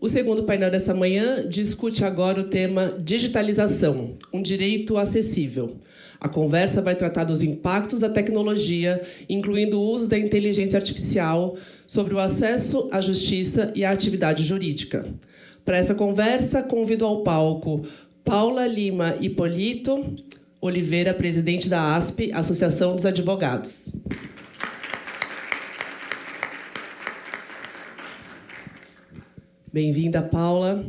O segundo painel dessa manhã discute agora o tema digitalização, um direito acessível. A conversa vai tratar dos impactos da tecnologia, incluindo o uso da inteligência artificial, sobre o acesso à justiça e à atividade jurídica. Para essa conversa, convido ao palco Paula Lima Hipólito Oliveira, presidente da ASP, Associação dos Advogados. Bem-vinda, Paula.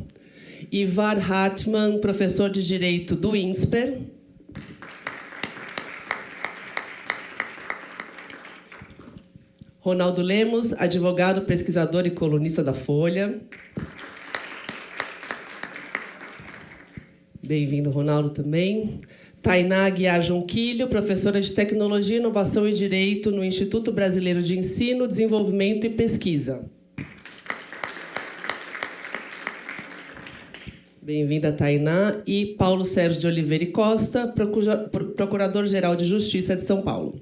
Ivar Hartmann, professor de Direito do INSPER. Ronaldo Lemos, advogado, pesquisador e colunista da Folha. Bem-vindo, Ronaldo, também. Tainá Guiar Junquilho, professora de Tecnologia, Inovação e Direito no Instituto Brasileiro de Ensino, Desenvolvimento e Pesquisa. Bem-vinda, Tainá. E Paulo Sérgio de Oliveira e Costa, Procurador-Geral de Justiça de São Paulo.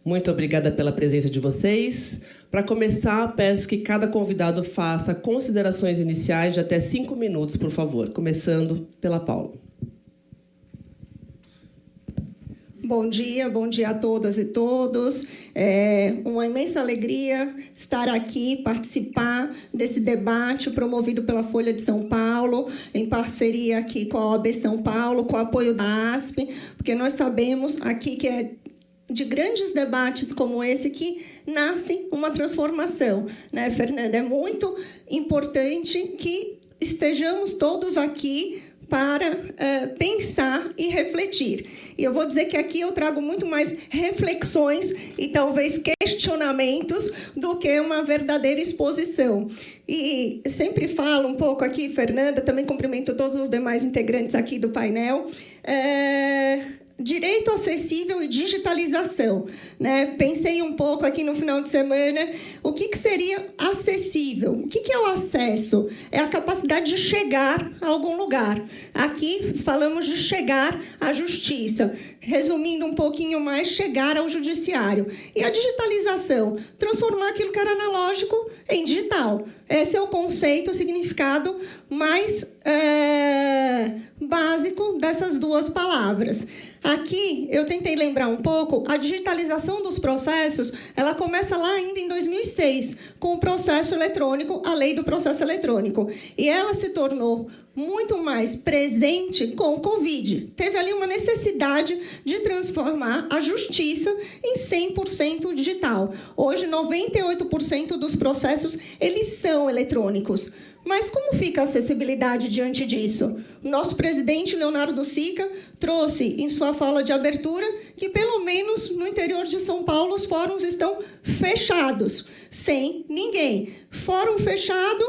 Muito obrigada pela presença de vocês. Para começar, peço que cada convidado faça considerações iniciais de até 5 minutos, por favor. Começando pela Paula. Bom dia a todas e todos. É uma imensa alegria estar aqui, participar desse debate promovido pela Folha de São Paulo, em parceria aqui com a OAB São Paulo, com o apoio da ASP, porque nós sabemos aqui que é de grandes debates como esse que nasce uma transformação, né, Fernanda? É muito importante que estejamos todos aqui para pensar e refletir. E eu vou dizer que aqui eu trago muito mais reflexões e talvez questionamentos do que uma verdadeira exposição. E sempre falo um pouco aqui, Fernanda, também cumprimento todos os demais integrantes aqui do painel. Direito acessível e digitalização, né? Pensei um pouco aqui no final de semana, o que seria acessível? O que é o acesso? É a capacidade de chegar a algum lugar. Aqui falamos de chegar à justiça. Resumindo um pouquinho mais, chegar ao judiciário. E a digitalização? Transformar aquilo que era analógico em digital. Esse é o conceito, o significado mais básico dessas duas palavras. Aqui, eu tentei lembrar um pouco, a digitalização dos processos, ela começa lá ainda em 2006, com o processo eletrônico, a lei do processo eletrônico. E ela se tornou muito mais presente com o Covid. Teve ali uma necessidade de transformar a justiça em 100% digital. Hoje, 98% dos processos, eles são eletrônicos. Mas como fica a acessibilidade diante disso? O nosso presidente, Leonardo Sica, trouxe em sua fala de abertura que, pelo menos no interior de São Paulo, os fóruns estão fechados, sem ninguém. Fórum fechado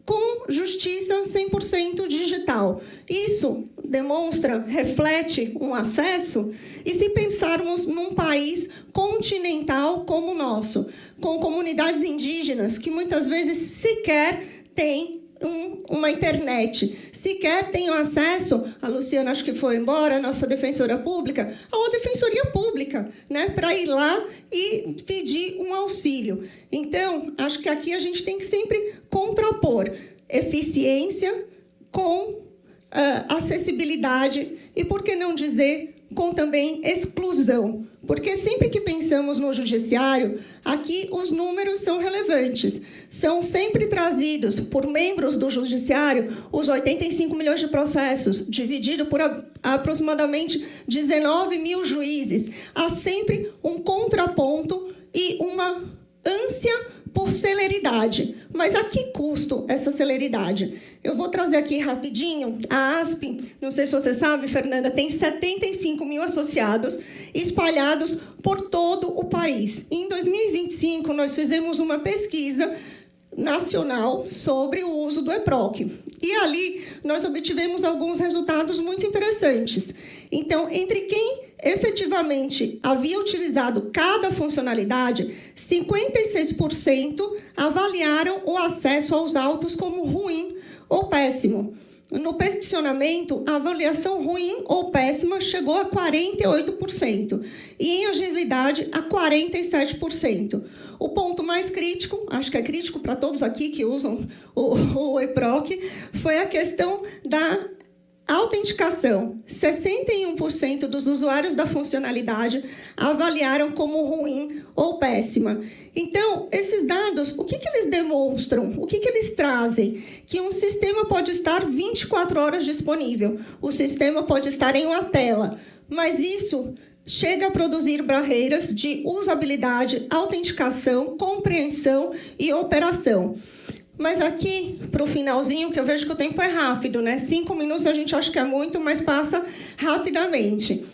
com justiça 100% digital. Isso demonstra, reflete um acesso? E se pensarmos num país continental como o nosso, com comunidades indígenas que muitas vezes sequer têm uma internet, sequer tenham acesso, a Luciana acho que foi embora, a nossa defensora pública, a uma defensoria pública, né, para ir lá e pedir um auxílio. Então, acho que aqui a gente tem que sempre contrapor eficiência com acessibilidade e, por que não dizer, com também exclusão. Porque sempre que pensamos no judiciário, aqui os números são relevantes. São sempre trazidos por membros do judiciário os 85 milhões de processos, dividido por aproximadamente 19 mil juízes. Há sempre um contraponto e uma ânsia por celeridade. Mas a que custo essa celeridade? Eu vou trazer aqui rapidinho a ASP, não sei se você sabe, Fernanda, tem 75 mil associados espalhados por todo o país. Em 2025, nós fizemos uma pesquisa nacional sobre o uso do EPROC. E ali nós obtivemos alguns resultados muito interessantes. Então, entre quem efetivamente havia utilizado cada funcionalidade, 56% avaliaram o acesso aos autos como ruim ou péssimo. No peticionamento, a avaliação ruim ou péssima chegou a 48%, e em agilidade a 47%. O ponto mais crítico, acho que é crítico para todos aqui que usam o EPROC, foi a questão da autenticação. 61% dos usuários da funcionalidade avaliaram como ruim ou péssima. Então, esses dados, o que eles demonstram? O que eles trazem? Que um sistema pode estar 24 horas disponível, o sistema pode estar em uma tela, mas isso chega a produzir barreiras de usabilidade, autenticação, compreensão e operação. Mas aqui, para o finalzinho, que eu vejo que o tempo é rápido, né? 5 minutos a gente acha que é muito, mas passa rapidamente.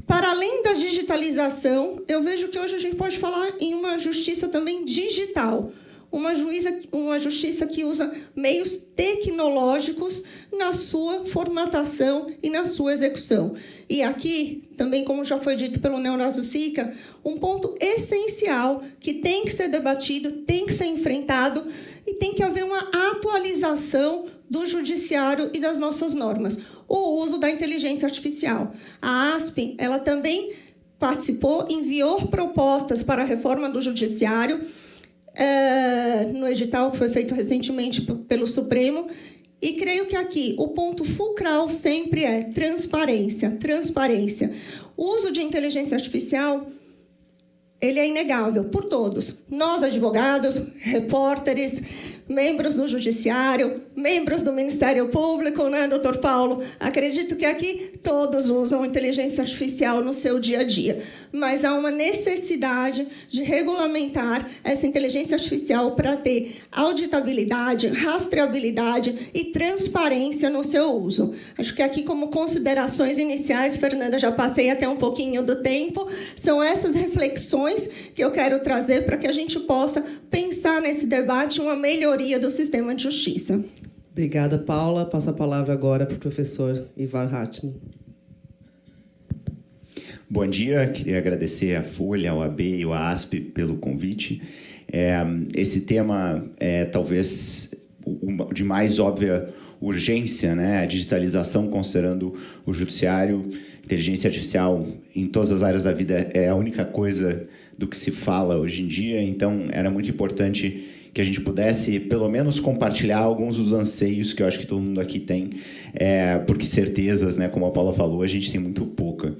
Para além da digitalização, eu vejo que hoje a gente pode falar em uma justiça também digital. Uma justiça que usa meios tecnológicos na sua formatação e na sua execução. E aqui, também como já foi dito pelo Neonásio Sica, um ponto essencial que tem que ser debatido, tem que ser enfrentado e tem que haver uma atualização do judiciário e das nossas normas. O uso da inteligência artificial. A ASP, ela também participou, enviou propostas para a reforma do judiciário, no edital que foi feito recentemente pelo Supremo, e creio que aqui o ponto fulcral sempre é transparência, transparência. O uso de inteligência artificial, ele é inegável por todos. Nós, advogados, repórteres, membros do Judiciário, membros do Ministério Público, né, doutor Paulo? Acredito que aqui todos usam inteligência artificial no seu dia a dia, mas há uma necessidade de regulamentar essa inteligência artificial para ter auditabilidade, rastreabilidade e transparência no seu uso. Acho que aqui, como considerações iniciais, Fernanda, já passei até um pouquinho do tempo, são essas reflexões que eu quero trazer para que a gente possa pensar nesse debate uma melhoria do sistema de justiça. Obrigada, Paula. Passo a palavra agora para o professor Ivar Hatchman. Bom dia, queria agradecer à Folha, ao AB e ao ASP pelo convite. Esse tema é talvez o de mais óbvia urgência, né? A digitalização, considerando o judiciário, inteligência artificial em todas as áreas da vida é a única coisa do que se fala hoje em dia, então era muito importante que a gente pudesse, pelo menos, compartilhar alguns dos anseios que eu acho que todo mundo aqui tem, porque certezas, né, como a Paula falou, a gente tem muito pouca.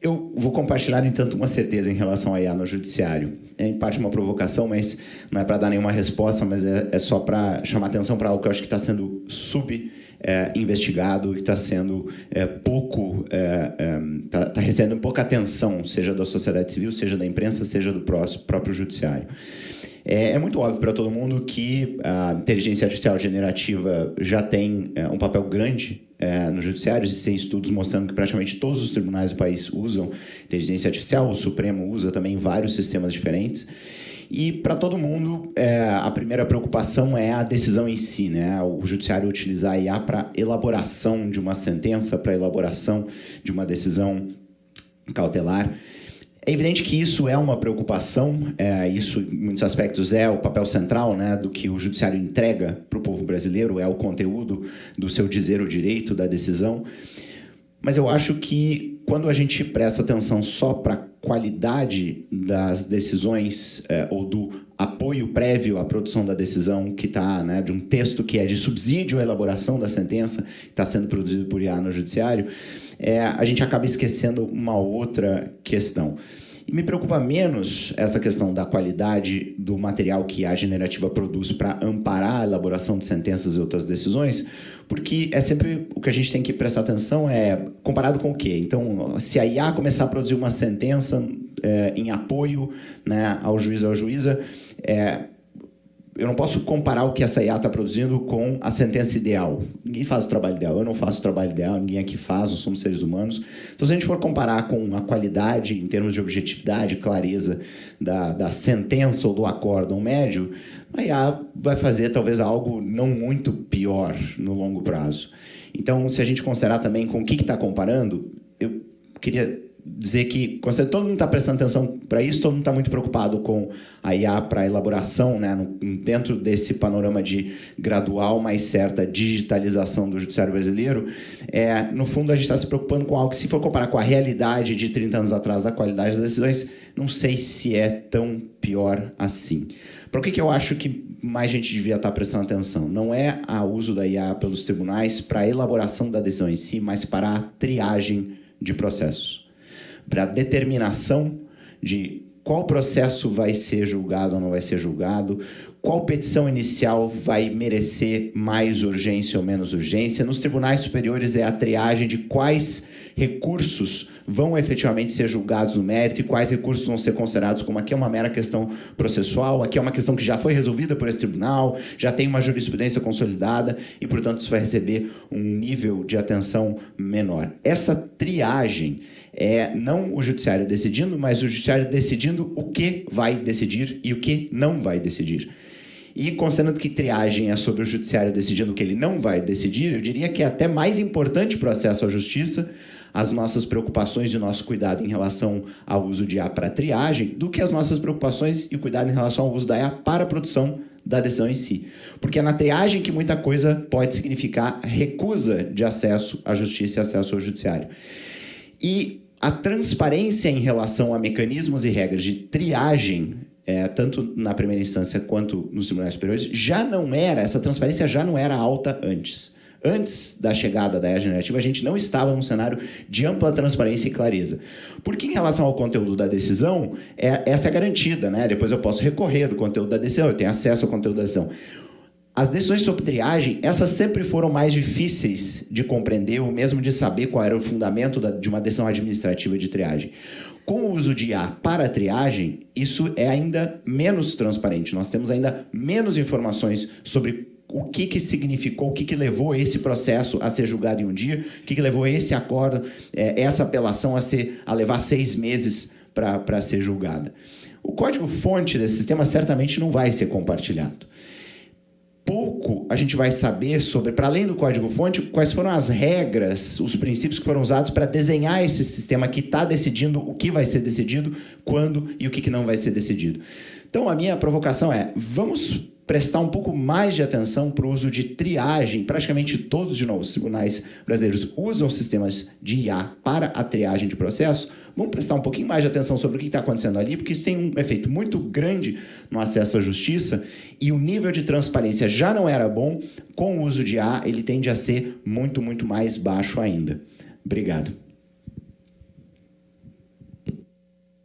Eu vou compartilhar, no entanto, uma certeza em relação à IA no judiciário. É, em parte, uma provocação, mas não é para dar nenhuma resposta, mas é só para chamar atenção para algo que eu acho que está sendo investigado, que está sendo está recebendo pouca atenção, seja da sociedade civil, seja da imprensa, seja do próprio judiciário. É muito óbvio para todo mundo que a inteligência artificial generativa já tem um papel grande no judiciário. Existem estudos mostrando que praticamente todos os tribunais do país usam inteligência artificial, o Supremo usa também vários sistemas diferentes. E, para todo mundo, a primeira preocupação é a decisão em si, né? O judiciário utilizar a IA para elaboração de uma sentença, para elaboração de uma decisão cautelar. É evidente que isso é uma preocupação, isso, em muitos aspectos, é o papel central, né, do que o judiciário entrega para o povo brasileiro, é o conteúdo do seu dizer o direito da decisão. Mas eu acho que, quando a gente presta atenção só para a qualidade das decisões ou do apoio prévio à produção da decisão, que está, né, de um texto que é de subsídio à elaboração da sentença, que está sendo produzido por IA no judiciário, a gente acaba esquecendo uma outra questão. E me preocupa menos essa questão da qualidade do material que a generativa produz para amparar a elaboração de sentenças e outras decisões, porque é sempre o que a gente tem que prestar atenção comparado com o quê? Então, se a IA começar a produzir uma sentença em apoio, né, ao juiz ou à juíza, eu não posso comparar o que essa IA está produzindo com a sentença ideal. Ninguém faz o trabalho ideal, eu não faço o trabalho ideal, ninguém aqui faz, nós somos seres humanos. Então, se a gente for comparar com a qualidade, em termos de objetividade, clareza da sentença ou do acórdão médio, a IA vai fazer talvez algo não muito pior no longo prazo. Então, se a gente considerar também com o que está comparando, eu queria dizer que, quando todo mundo está prestando atenção para isso, todo mundo está muito preocupado com a IA para elaboração, né, dentro desse panorama de gradual, mas certa digitalização do judiciário brasileiro. No fundo, a gente está se preocupando com algo que, se for comparar com a realidade de 30 anos atrás, da qualidade das decisões, não sei se é tão pior assim. Por que eu acho que mais gente devia estar prestando atenção? Não é o uso da IA pelos tribunais para a elaboração da decisão em si, mas para a triagem de processos, para a determinação de qual processo vai ser julgado ou não vai ser julgado, qual petição inicial vai merecer mais urgência ou menos urgência. Nos tribunais superiores é a triagem de quais recursos vão efetivamente ser julgados no mérito e quais recursos vão ser considerados como aqui é uma mera questão processual, aqui é uma questão que já foi resolvida por esse tribunal, já tem uma jurisprudência consolidada e, portanto, isso vai receber um nível de atenção menor. Essa triagem é não o judiciário decidindo, mas o judiciário decidindo o que vai decidir e o que não vai decidir. E, considerando que triagem é sobre o judiciário decidindo o que ele não vai decidir, eu diria que é até mais importante para o acesso à justiça as nossas preocupações e o nosso cuidado em relação ao uso de IA para triagem do que as nossas preocupações e o cuidado em relação ao uso da IA para a produção da decisão em si. Porque é na triagem que muita coisa pode significar recusa de acesso à justiça e acesso ao judiciário. E a transparência em relação a mecanismos e regras de triagem, tanto na primeira instância quanto nos tribunais superiores, essa transparência já não era alta antes. Antes da chegada da IA generativa, a gente não estava num cenário de ampla transparência e clareza. Porque, em relação ao conteúdo da decisão, essa é garantida, né? Depois eu posso recorrer do conteúdo da decisão, eu tenho acesso ao conteúdo da decisão. As decisões sobre triagem, essas sempre foram mais difíceis de compreender, ou mesmo de saber qual era o fundamento de uma decisão administrativa de triagem. Com o uso de IA para a triagem, isso é ainda menos transparente. Nós temos ainda menos informações sobre o que significou, o que levou esse processo a ser julgado em um dia, o que levou esse acordo, essa apelação a levar 6 meses para ser julgada. O código-fonte desse sistema certamente não vai ser compartilhado. Pouco a gente vai saber sobre, para além do código-fonte, quais foram as regras, os princípios que foram usados para desenhar esse sistema que está decidindo o que vai ser decidido, quando e o que não vai ser decidido. Então, a minha provocação é, vamos prestar um pouco mais de atenção para o uso de triagem. Praticamente todos, de novo, os tribunais brasileiros usam sistemas de IA para a triagem de processos. Vamos prestar um pouquinho mais de atenção sobre o que está acontecendo ali, porque isso tem um efeito muito grande no acesso à justiça e o nível de transparência já não era bom. Com o uso de IA, ele tende a ser muito, muito mais baixo ainda. Obrigado.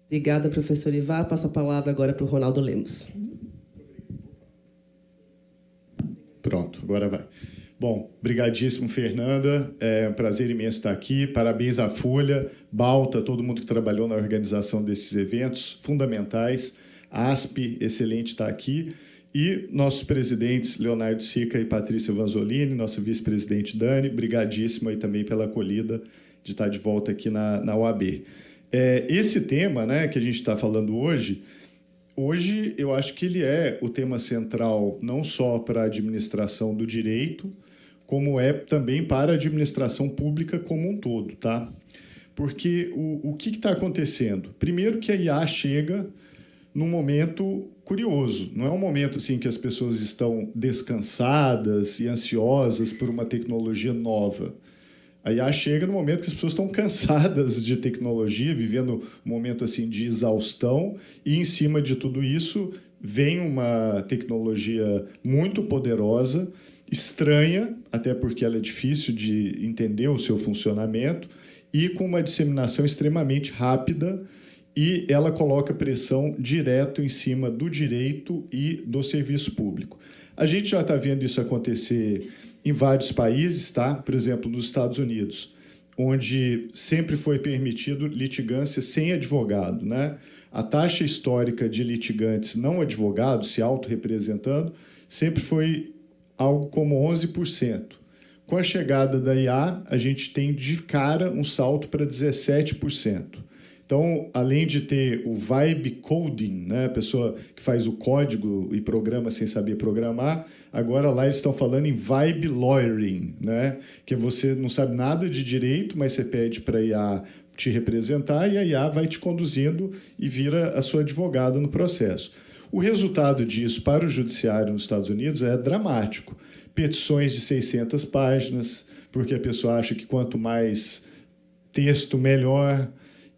Obrigada, professor Ivar. Passo a palavra agora para o Ronaldo Lemos. Pronto, agora vai. Bom, brigadíssimo, Fernanda. É um prazer imenso estar aqui. Parabéns à Folha, Balta, todo mundo que trabalhou na organização desses eventos fundamentais. ASP, excelente estar aqui. E nossos presidentes, Leonardo Sica e Patrícia Vanzolini, nossa vice-presidente Dani, brigadíssimo aí também pela acolhida de estar de volta aqui na OAB. Esse tema, né, que a gente está falando hoje eu acho que ele é o tema central não só para a administração do direito, como é também para a administração pública como um todo, tá? Porque o que está acontecendo? Primeiro que a IA chega num momento curioso. Não é um momento assim que as pessoas estão descansadas e ansiosas por uma tecnologia nova. A IA chega no momento que as pessoas estão cansadas de tecnologia, vivendo um momento assim de exaustão, e em cima de tudo isso vem uma tecnologia muito poderosa, estranha, até porque ela é difícil de entender o seu funcionamento, e com uma disseminação extremamente rápida, e ela coloca pressão direto em cima do direito e do serviço público. A gente já está vendo isso acontecer em vários países, tá? Por exemplo, nos Estados Unidos, onde sempre foi permitido litigância sem advogado, né? A taxa histórica de litigantes não advogados se autorrepresentando sempre foi algo como 11%. Com a chegada da IA, a gente tem de cara um salto para 17%. Então, além de ter o vibe coding, né, a pessoa que faz o código e programa sem saber programar, agora lá eles estão falando em vibe lawyering, né, que você não sabe nada de direito, mas você pede para IA te representar e a IA vai te conduzindo e vira a sua advogada no processo. O resultado disso para o judiciário nos Estados Unidos é dramático. Petições de 600 páginas, porque a pessoa acha que quanto mais texto, melhor,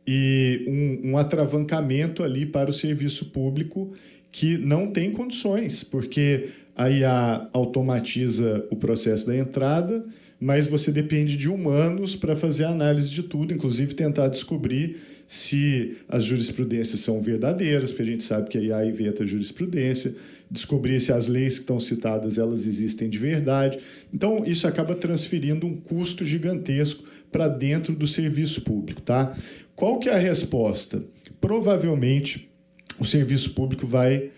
e um atravancamento ali para o serviço público que não tem condições, porque a IA automatiza o processo da entrada, mas você depende de humanos para fazer a análise de tudo, inclusive tentar descobrir se as jurisprudências são verdadeiras, porque a gente sabe que a IA inventa a jurisprudência, descobrir se as leis que estão citadas elas existem de verdade. Então, isso acaba transferindo um custo gigantesco para dentro do serviço público. Tá? Qual que é a resposta? Provavelmente, o serviço público vai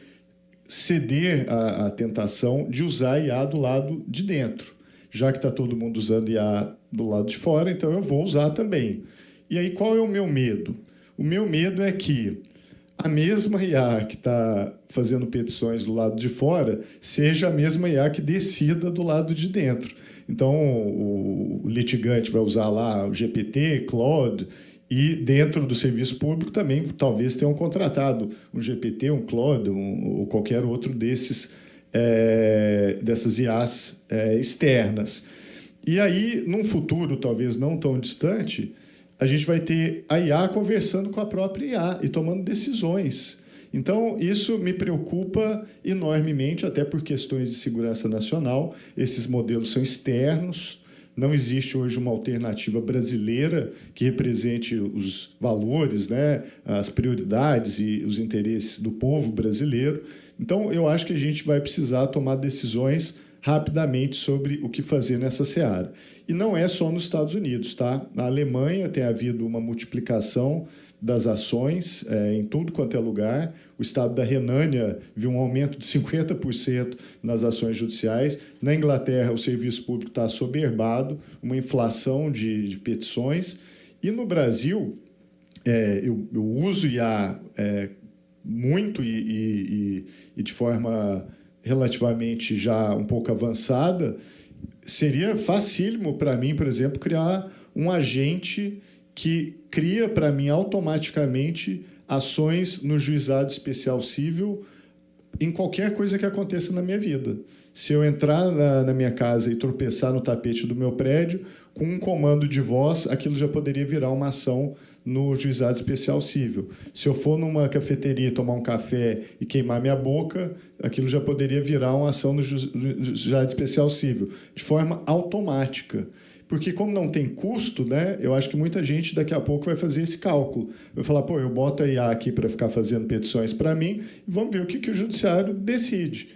ceder à tentação de usar a IA do lado de dentro. Já que está todo mundo usando IA do lado de fora, então eu vou usar também. E aí, qual é o meu medo? O meu medo é que a mesma IA que está fazendo petições do lado de fora seja a mesma IA que decida do lado de dentro. Então, o litigante vai usar lá o GPT, Claude, e dentro do serviço público também talvez tenham contratado um GPT, um Claude, ou qualquer outro dessas IAs externas. E aí, num futuro talvez não tão distante, a gente vai ter a IA conversando com a própria IA e tomando decisões. Então, isso me preocupa enormemente, até por questões de segurança nacional. Esses modelos são externos, não existe hoje uma alternativa brasileira que represente os valores, né, as prioridades e os interesses do povo brasileiro. Então, eu acho que a gente vai precisar tomar decisões rapidamente sobre o que fazer nessa seara. E não é só nos Estados Unidos, tá? Na Alemanha tem havido uma multiplicação das ações em tudo quanto é lugar. O estado da Renânia viu um aumento de 50% nas ações judiciais. Na Inglaterra, o serviço público está assoberbado, uma inflação de petições. E no Brasil, eu uso IA muito e de forma relativamente já um pouco avançada. Seria facílimo para mim, por exemplo, criar um agente que cria para mim automaticamente ações no juizado especial civil em qualquer coisa que aconteça na minha vida. Se eu entrar na minha casa e tropeçar no tapete do meu prédio, com um comando de voz, aquilo já poderia virar uma ação no juizado especial civil. Se eu for numa cafeteria tomar um café e queimar minha boca, aquilo já poderia virar uma ação no juizado especial civil, de forma automática. Porque como não tem custo, né, eu acho que muita gente daqui a pouco vai fazer esse cálculo. Vai falar, pô, eu boto a IA aqui para ficar fazendo petições para mim e vamos ver o que o judiciário decide.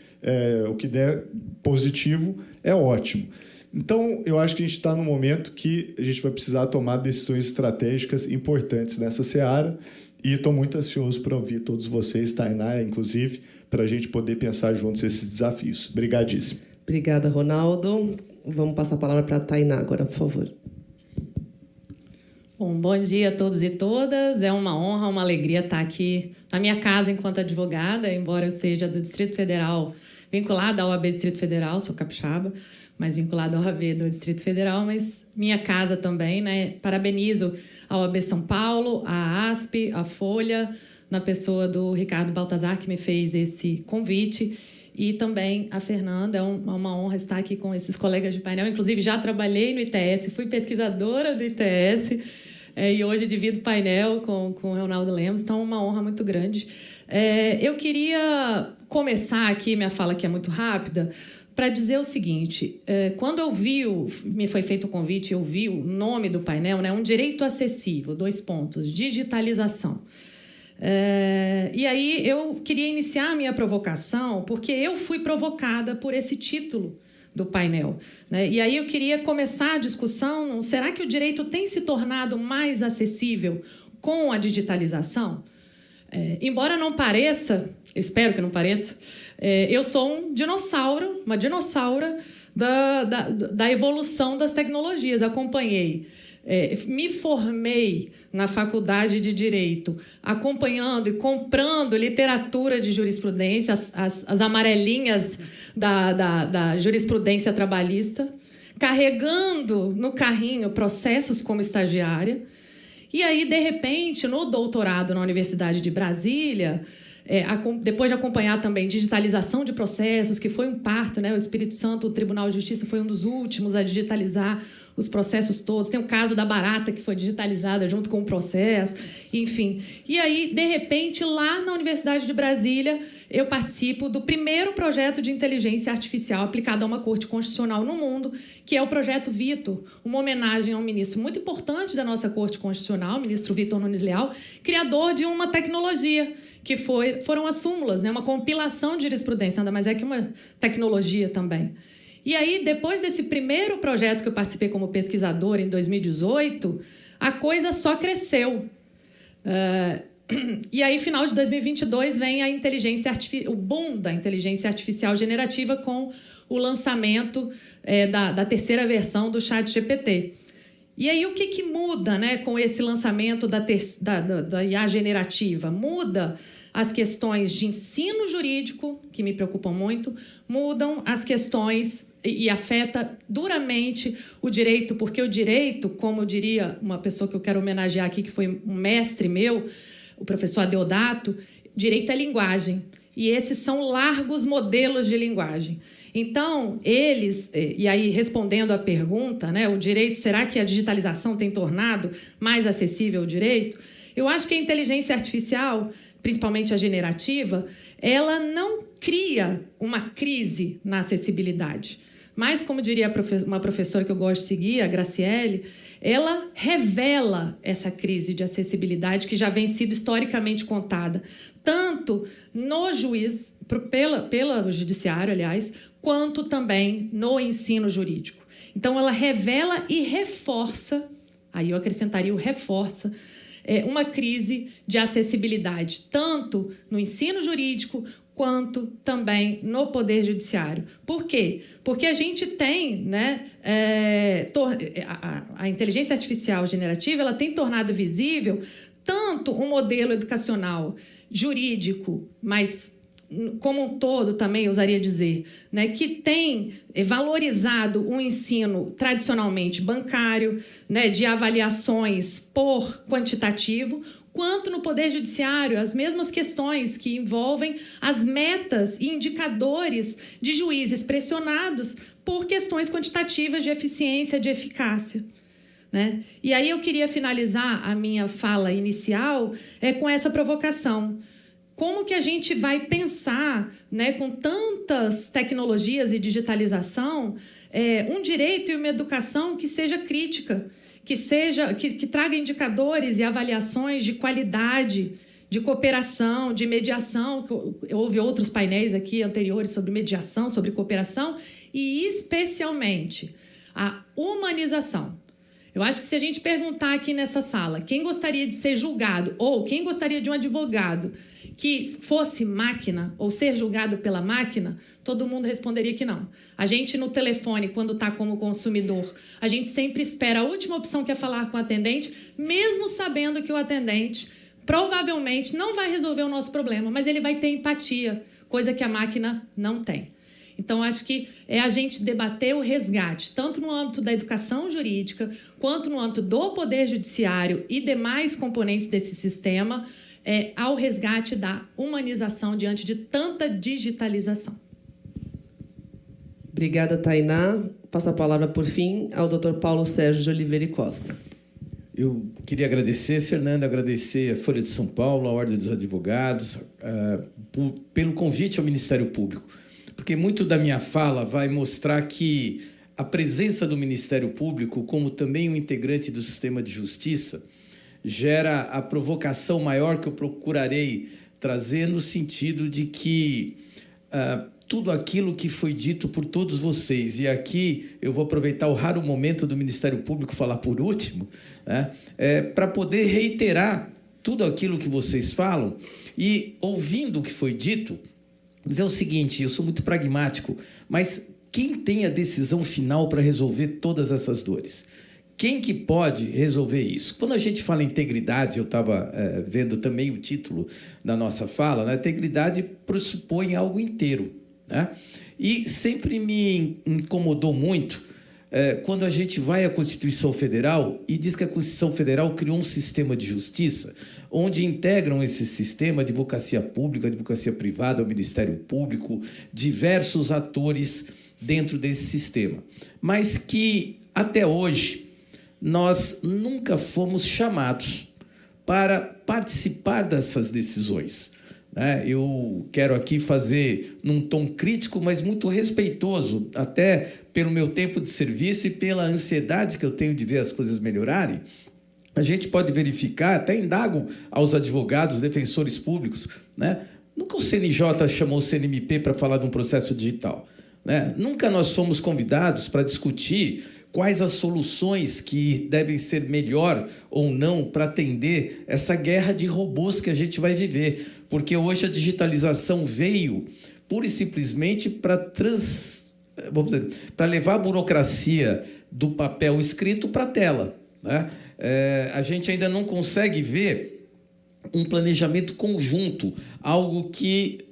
O que der positivo é ótimo. Então, eu acho que a gente está num momento que a gente vai precisar tomar decisões estratégicas importantes nessa seara e estou muito ansioso para ouvir todos vocês, Tainá, inclusive, para a gente poder pensar juntos esses desafios. Obrigadíssimo. Obrigada, Ronaldo. Vamos passar a palavra para a Tainá agora, por favor. Bom dia a todos e todas. É uma honra, uma alegria estar aqui na minha casa enquanto advogada, embora eu seja do Distrito Federal, vinculada ao OAB Distrito Federal, sou capixaba, mas vinculada ao OAB do Distrito Federal, mas minha casa também, né? Parabenizo a OAB São Paulo, a ASP, a Folha, na pessoa do Ricardo Baltazar, que me fez esse convite, e também a Fernanda. É uma honra estar aqui com esses colegas de painel. Inclusive, já trabalhei no ITS, fui pesquisadora do ITS, e hoje divido painel com o Ronaldo Lemos, então é uma honra muito grande. Eu queria começar aqui, minha fala aqui é muito rápida, para dizer o seguinte: quando eu vi, me foi feito o convite, eu vi o nome do painel, né, um direito acessível, 2 pontos, digitalização. E aí eu queria iniciar a minha provocação, porque eu fui provocada por esse título do painel, né? E aí eu queria começar a discussão: será que o direito tem se tornado mais acessível com a digitalização? Embora não pareça, eu espero que não pareça, eu sou uma dinossauro da evolução das tecnologias. Acompanhei, me formei na faculdade de Direito, acompanhando e comprando literatura de jurisprudência, as amarelinhas da jurisprudência trabalhista, carregando no carrinho processos como estagiária. E aí, de repente, no doutorado na Universidade de Brasília, depois de acompanhar também digitalização de processos, que foi um parto, né? O Espírito Santo, o Tribunal de Justiça, foi um dos últimos a digitalizar os processos todos. Tem o caso da barata, que foi digitalizada junto com o processo, enfim. E aí, de repente, lá na Universidade de Brasília, eu participo do primeiro projeto de inteligência artificial aplicado a uma corte constitucional no mundo, que é o projeto Vitor, uma homenagem a um ministro muito importante da nossa Corte Constitucional, o ministro Vitor Nunes Leal, criador de uma tecnologia, que foram as súmulas, né? Uma compilação de jurisprudência, nada mais é que uma tecnologia também. E aí, depois desse primeiro projeto que eu participei como pesquisadora em 2018, a coisa só cresceu. E aí, final de 2022, vem o boom da inteligência artificial generativa com o lançamento da terceira versão do ChatGPT. E aí, o que muda, né, com esse lançamento da IA generativa? Muda as questões de ensino jurídico, que me preocupam muito, mudam as questões e afeta duramente o direito, porque o direito, como diria uma pessoa que eu quero homenagear aqui, que foi um mestre meu, o professor Adeodato, direito é linguagem. E esses são largos modelos de linguagem. Então, e aí respondendo à pergunta, né, o direito, será que a digitalização tem tornado mais acessível o direito? Eu acho que a inteligência artificial, principalmente a generativa, ela não cria uma crise na acessibilidade. Mas, como diria uma professora que eu gosto de seguir, a Graciele, ela revela essa crise de acessibilidade que já vem sido historicamente contada, tanto no juiz, pelo judiciário, aliás, quanto também no ensino jurídico. Então, ela revela e reforça, aí eu acrescentaria o reforça, uma crise de acessibilidade, tanto no ensino jurídico quanto também no Poder Judiciário. Por quê? Porque a gente tem, né, a inteligência artificial generativa, ela tem tornado visível tanto um modelo educacional jurídico, mas como um todo também, eu ousaria dizer, né, que tem valorizado o ensino tradicionalmente bancário, né, de avaliações por quantitativo, quanto no Poder Judiciário, as mesmas questões que envolvem as metas e indicadores de juízes pressionados por questões quantitativas de eficiência, de eficácia. Né? E aí eu queria finalizar a minha fala inicial com essa provocação. Como que a gente vai pensar, né, com tantas tecnologias e digitalização, um direito e uma educação que seja crítica, que traga indicadores e avaliações de qualidade, de cooperação, de mediação. Houve outros painéis aqui anteriores sobre mediação, sobre cooperação, e especialmente a humanização. Eu acho que se a gente perguntar aqui nessa sala quem gostaria de ser julgado ou quem gostaria de um advogado que fosse máquina ou ser julgado pela máquina, todo mundo responderia que não. A gente no telefone, quando está como consumidor, a gente sempre espera a última opção que é falar com o atendente, mesmo sabendo que o atendente provavelmente não vai resolver o nosso problema, mas ele vai ter empatia, coisa que a máquina não tem. Então, acho que é a gente debater o resgate, tanto no âmbito da educação jurídica, quanto no âmbito do Poder Judiciário e demais componentes desse sistema, ao resgate da humanização diante de tanta digitalização. Obrigada, Tainá. Passo a palavra, por fim, ao Dr. Paulo Sérgio de Oliveira e Costa. Eu queria agradecer, Fernanda, agradecer a Folha de São Paulo, a Ordem dos Advogados, pelo convite ao Ministério Público, porque muito da minha fala vai mostrar que a presença do Ministério Público, como também um integrante do sistema de justiça, gera a provocação maior que eu procurarei trazer no sentido de que tudo aquilo que foi dito por todos vocês, e aqui eu vou aproveitar o raro momento do Ministério Público falar por último, né, para poder reiterar tudo aquilo que vocês falam e, ouvindo o que foi dito, dizer o seguinte: eu sou muito pragmático, mas quem tem a decisão final para resolver todas essas dores? Quem que pode resolver isso? Quando a gente fala em integridade, eu estava vendo também o título da nossa fala, né? Integridade pressupõe algo inteiro, né? E sempre me incomodou muito quando a gente vai à Constituição Federal e diz que a Constituição Federal criou um sistema de justiça onde integram esse sistema a advocacia pública, a advocacia privada, o Ministério Público, diversos atores dentro desse sistema. Mas que, até hoje, nós nunca fomos chamados para participar dessas decisões. Eu quero aqui fazer num tom crítico, mas muito respeitoso, até pelo meu tempo de serviço e pela ansiedade que eu tenho de ver as coisas melhorarem. A gente pode verificar, até indago aos advogados, defensores públicos, nunca o CNJ chamou o CNMP para falar de um processo digital. Nunca nós fomos convidados para discutir quais as soluções que devem ser melhor ou não para atender essa guerra de robôs que a gente vai viver. Porque hoje a digitalização veio pura e simplesmente para levar a burocracia do papel escrito para a tela. A gente ainda não consegue ver um planejamento conjunto, algo que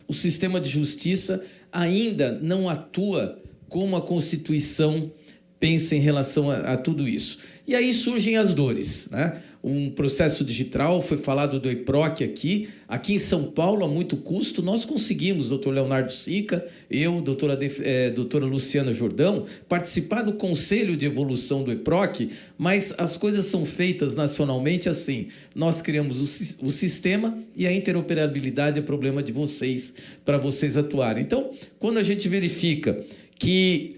o sistema de justiça ainda não atua como a Constituição pensa em relação a tudo isso. E aí surgem as dores. Um processo digital, foi falado do EPROC aqui em São Paulo, a muito custo, nós conseguimos, doutor Leonardo Sica, eu, doutora Luciana Jordão, participar do Conselho de Evolução do EPROC, mas as coisas são feitas nacionalmente assim, nós criamos o sistema e a interoperabilidade é problema de vocês, para vocês atuarem. Então, quando a gente verifica que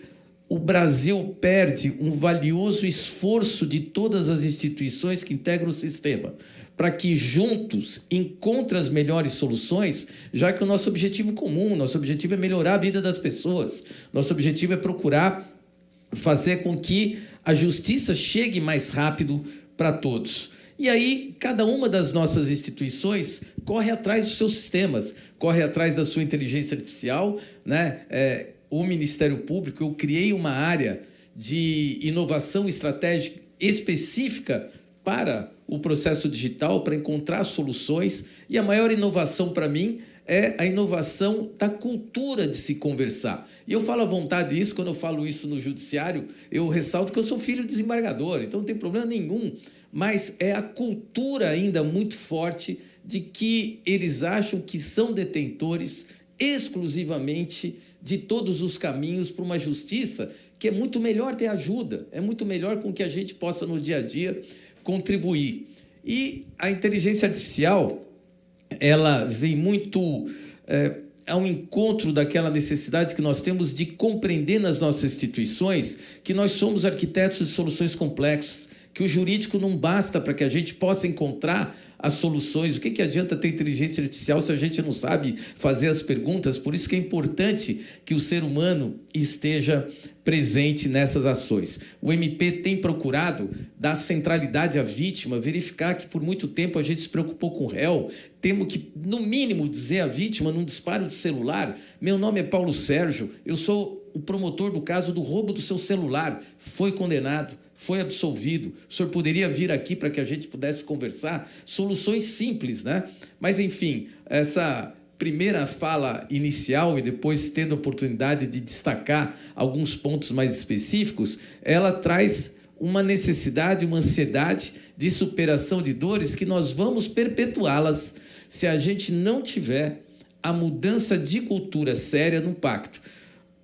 o Brasil perde um valioso esforço de todas as instituições que integram o sistema, para que juntos encontrem as melhores soluções, já que o nosso objetivo comum, nosso objetivo é melhorar a vida das pessoas, nosso objetivo é procurar fazer com que a justiça chegue mais rápido para todos. E aí, cada uma das nossas instituições corre atrás dos seus sistemas, corre atrás da sua inteligência artificial, o Ministério Público, eu criei uma área de inovação estratégica específica para o processo digital, para encontrar soluções, e a maior inovação para mim é a inovação da cultura de se conversar. E eu falo à vontade isso, quando eu falo isso no judiciário, eu ressalto que eu sou filho de desembargador, então não tem problema nenhum, mas é a cultura ainda muito forte de que eles acham que são detentores exclusivamente de todos os caminhos para uma justiça que é muito melhor ter ajuda, é muito melhor com que a gente possa, no dia a dia, contribuir. E a inteligência artificial, ela vem muito ao encontro daquela necessidade que nós temos de compreender nas nossas instituições que nós somos arquitetos de soluções complexas, que o jurídico não basta para que a gente possa encontrar as soluções. O que adianta ter inteligência artificial se a gente não sabe fazer as perguntas? Por isso que é importante que o ser humano esteja presente nessas ações. O MP tem procurado dar centralidade à vítima, verificar que por muito tempo a gente se preocupou com o réu. Temos que, no mínimo, dizer à vítima, num disparo de celular: meu nome é Paulo Sérgio, eu sou o promotor do caso do roubo do seu celular, foi condenado, foi absolvido, o senhor poderia vir aqui para que a gente pudesse conversar? Soluções simples, Mas, enfim, essa primeira fala inicial e depois tendo a oportunidade de destacar alguns pontos mais específicos, ela traz uma necessidade, uma ansiedade de superação de dores que nós vamos perpetuá-las se a gente não tiver a mudança de cultura séria no pacto.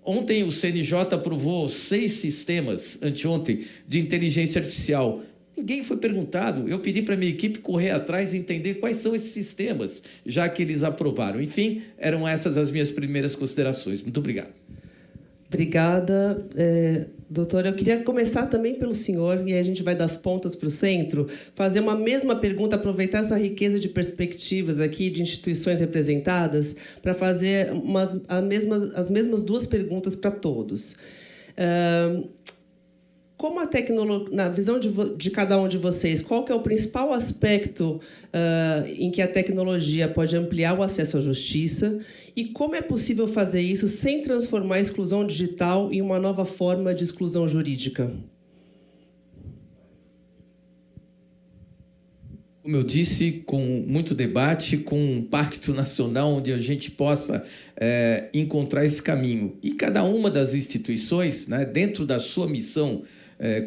Ontem o CNJ aprovou 6 sistemas, anteontem, de inteligência artificial. Ninguém foi perguntado. Eu pedi para a minha equipe correr atrás e entender quais são esses sistemas, já que eles aprovaram. Enfim, eram essas as minhas primeiras considerações. Muito obrigado. Obrigada. Doutor, eu queria começar também pelo senhor, e aí a gente vai das pontas para o centro, fazer uma mesma pergunta, aproveitar essa riqueza de perspectivas aqui, de instituições representadas, para fazer as mesmas 2 perguntas para todos. Como a tecnologia, na visão de cada um de vocês, qual que é o principal aspecto em que a tecnologia pode ampliar o acesso à justiça e como é possível fazer isso sem transformar a exclusão digital em uma nova forma de exclusão jurídica? Como eu disse, com muito debate, com um pacto nacional onde a gente possa encontrar esse caminho. E cada uma das instituições, né, dentro da sua missão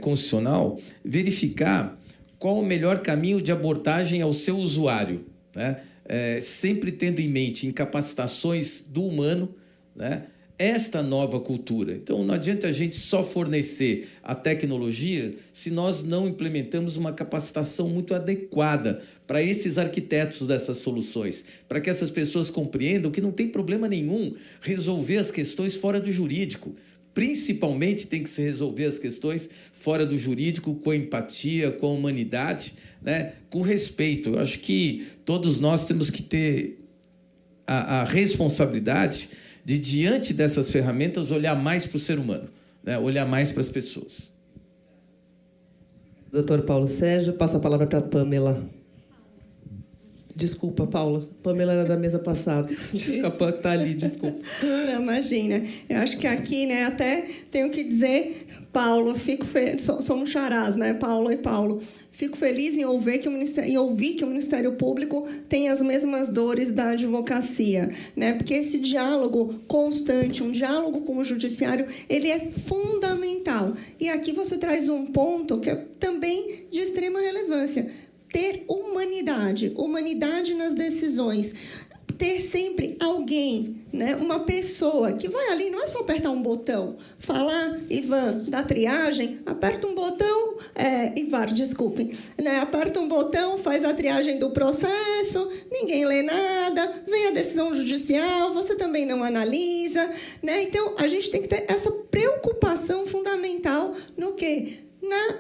constitucional, verificar qual o melhor caminho de abordagem ao seu usuário, né? Sempre tendo em mente incapacitações do humano, né, esta nova cultura. Então, não adianta a gente só fornecer a tecnologia se nós não implementamos uma capacitação muito adequada para esses arquitetos dessas soluções, para que essas pessoas compreendam que não tem problema nenhum resolver as questões fora do jurídico. Principalmente tem que se resolver as questões fora do jurídico, com empatia, com a humanidade, né, com respeito. Eu acho que todos nós temos que ter a responsabilidade de, diante dessas ferramentas, olhar mais para o ser humano, né, olhar mais para as pessoas. Doutor Paulo Sérgio, passa a palavra para a Pamela. Desculpa, Paula. Pamela era da mesa passada. Desculpa, está ali, desculpa. Não, imagina. Eu acho que aqui, né, até tenho que dizer, Paulo, somos charás, né, Paulo e Paulo. Fico feliz em ouvir que o Ministério Público tem as mesmas dores da advocacia, né? Porque esse diálogo constante, um diálogo com o judiciário, ele é fundamental. E aqui você traz um ponto que é também de extrema relevância. Ter humanidade nas decisões. Ter sempre alguém, né, uma pessoa que vai ali, não é só apertar um botão, falar, Ivan, da triagem, aperta um botão, Ivar, desculpem, né, aperta um botão, faz a triagem do processo, ninguém lê nada, vem a decisão judicial, você também não analisa, né? Então, a gente tem que ter essa preocupação fundamental no quê? Na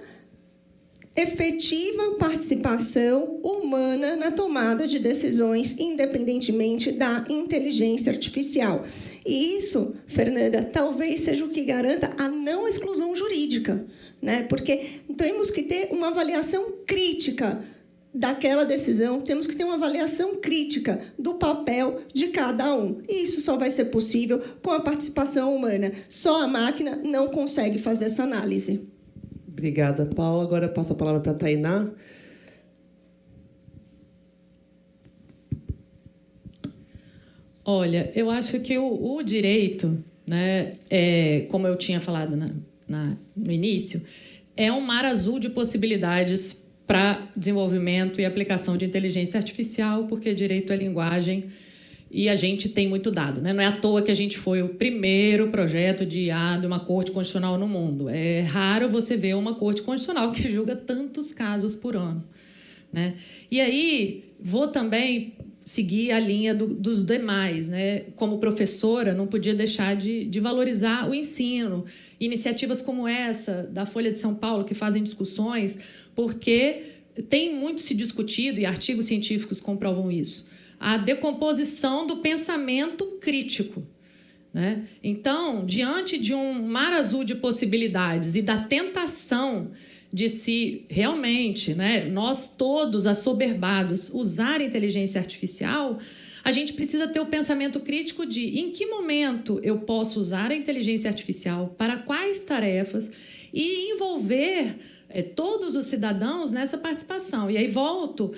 efetiva participação humana na tomada de decisões, independentemente da inteligência artificial. E isso, Fernanda, talvez seja o que garanta a não exclusão jurídica, né? Porque temos que ter uma avaliação crítica daquela decisão, temos que ter uma avaliação crítica do papel de cada um. E isso só vai ser possível com a participação humana. Só a máquina não consegue fazer essa análise. Obrigada, Paula. Agora eu passo a palavra para a Tainá. Olha, eu acho que o direito, né, como eu tinha falado no início, é um mar azul de possibilidades para desenvolvimento e aplicação de inteligência artificial, porque direito é linguagem e a gente tem muito dado, né? Não é à toa que a gente foi o primeiro projeto de IA de uma corte constitucional no mundo. É raro você ver uma corte constitucional que julga tantos casos por ano, né? E aí, vou também seguir a linha dos demais, né? Como professora, não podia deixar de valorizar o ensino. Iniciativas como essa, da Folha de São Paulo, que fazem discussões, porque tem muito se discutido, e artigos científicos comprovam isso, a decomposição do pensamento crítico, né? Então, diante de um mar azul de possibilidades e da tentação de se realmente, né, nós todos assoberbados usar inteligência artificial, a gente precisa ter o pensamento crítico de em que momento eu posso usar a inteligência artificial, para quais tarefas, e envolver todos os cidadãos nessa participação. E aí volto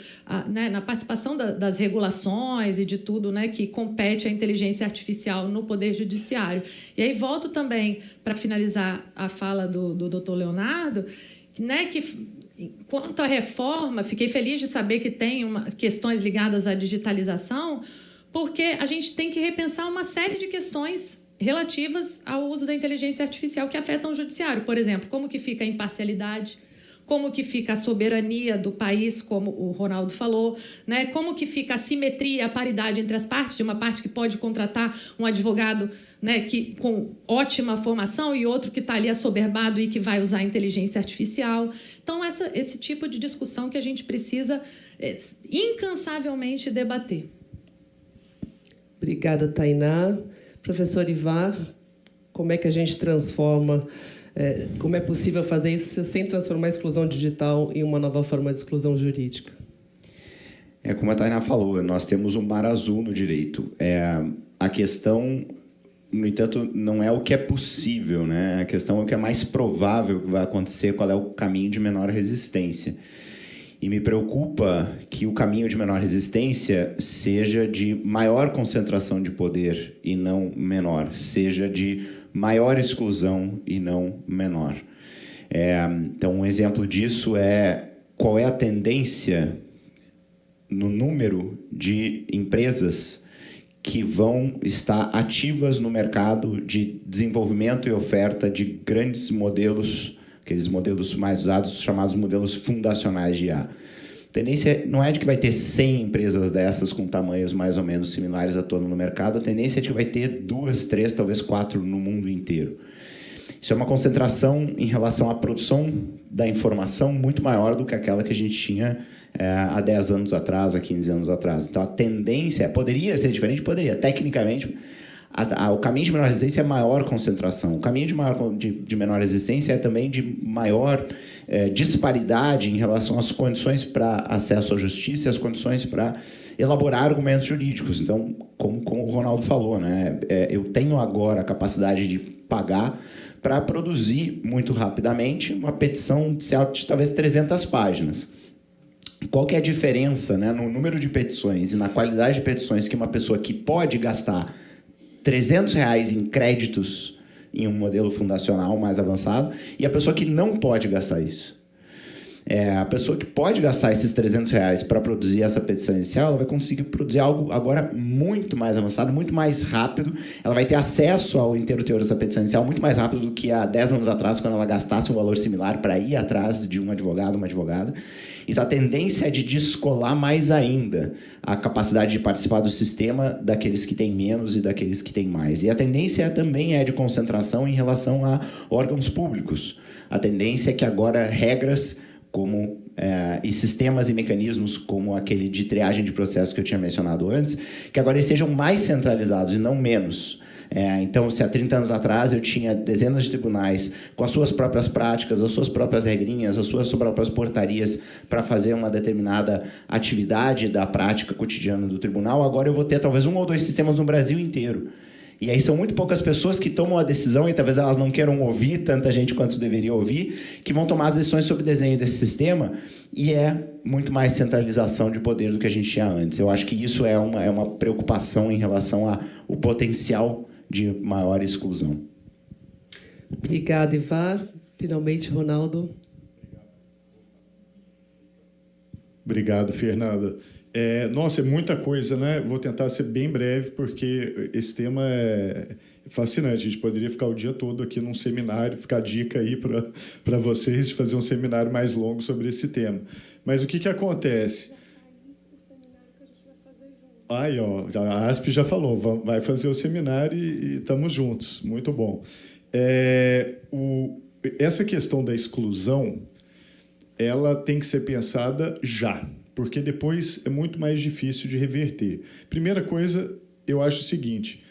na participação das regulações e de tudo, né, que compete à inteligência artificial no Poder Judiciário. E aí volto também, para finalizar a fala do doutor Leonardo, né, que, quanto à reforma, fiquei feliz de saber que tem questões ligadas à digitalização, porque a gente tem que repensar uma série de questões relativas ao uso da inteligência artificial que afetam o judiciário. Por exemplo, como que fica a imparcialidade, como que fica a soberania do país, como o Ronaldo falou, né? Como que fica a simetria, a paridade entre as partes, de uma parte que pode contratar um advogado, né, com ótima formação e outro que está ali assoberbado e que vai usar a inteligência artificial. Então, esse tipo de discussão que a gente precisa incansavelmente debater. Obrigada, Tainá. Professor Ivar, como é que a gente transforma, como é possível fazer isso sem transformar a exclusão digital em uma nova forma de exclusão jurídica? Como a Tainá falou, nós temos um mar azul no direito. A questão, no entanto, não é o que é possível, né? A questão é o que é mais provável que vai acontecer, qual é o caminho de menor resistência. E me preocupa que o caminho de menor resistência seja de maior concentração de poder e não menor, seja de maior exclusão e não menor. Então, um exemplo disso é qual é a tendência no número de empresas que vão estar ativas no mercado de desenvolvimento e oferta de grandes modelos, aqueles modelos mais usados, chamados modelos fundacionais de IA. A tendência não é de que vai ter 100 empresas dessas com tamanhos mais ou menos similares atuando no mercado, a tendência é de que vai ter 2, 3, talvez 4 no mundo inteiro. Isso é uma concentração em relação à produção da informação muito maior do que aquela que a gente tinha há 10 anos atrás, há 15 anos atrás. Então, a tendência poderia ser diferente? Poderia. Tecnicamente, o caminho de menor resistência é maior concentração. O caminho de menor resistência é também de maior disparidade em relação às condições para acesso à justiça e as condições para elaborar argumentos jurídicos. Então, como o Ronaldo falou, né, eu tenho agora a capacidade de pagar para produzir muito rapidamente uma petição de talvez 300 páginas. Qual que é a diferença, né, no número de petições e na qualidade de petições que uma pessoa que pode gastar R$300 em créditos em um modelo fundacional mais avançado e a pessoa que não pode gastar isso? A pessoa que pode gastar esses R$300 para produzir essa petição inicial, ela vai conseguir produzir algo agora muito mais avançado, muito mais rápido. Ela vai ter acesso ao inteiro teor dessa petição inicial muito mais rápido do que há 10 anos atrás, quando ela gastasse um valor similar para ir atrás de um advogado, uma advogada. Então, a tendência é de descolar mais ainda a capacidade de participar do sistema daqueles que têm menos e daqueles que têm mais. E a tendência também é de concentração em relação a órgãos públicos. A tendência é que agora regras e sistemas e mecanismos como aquele de triagem de processos que eu tinha mencionado antes, que agora eles sejam mais centralizados e não menos. Então, se há 30 anos atrás eu tinha dezenas de tribunais com as suas próprias práticas, as suas próprias regrinhas, as suas próprias portarias para fazer uma determinada atividade da prática cotidiana do tribunal, agora eu vou ter talvez 1 ou 2 sistemas no Brasil inteiro. E aí são muito poucas pessoas que tomam a decisão, e talvez elas não queiram ouvir tanta gente quanto deveria ouvir, que vão tomar as decisões sobre o desenho desse sistema, e é muito mais centralização de poder do que a gente tinha antes. Eu acho que isso é uma preocupação em relação ao potencial de maior exclusão. Obrigada, Ivar. Finalmente, Ronaldo. Obrigado, Fernanda. Nossa, é muita coisa, né? Vou tentar ser bem breve, porque esse tema é fascinante. A gente poderia ficar o dia todo aqui num seminário, ficar dica aí para vocês de fazer um seminário mais longo sobre esse tema. Mas o que acontece? Aí, ó, a ASP já falou, vai fazer o seminário e estamos juntos. Muito bom. Essa questão da exclusão, ela tem que ser pensada já, porque depois é muito mais difícil de reverter. Primeira coisa, eu acho o seguinte: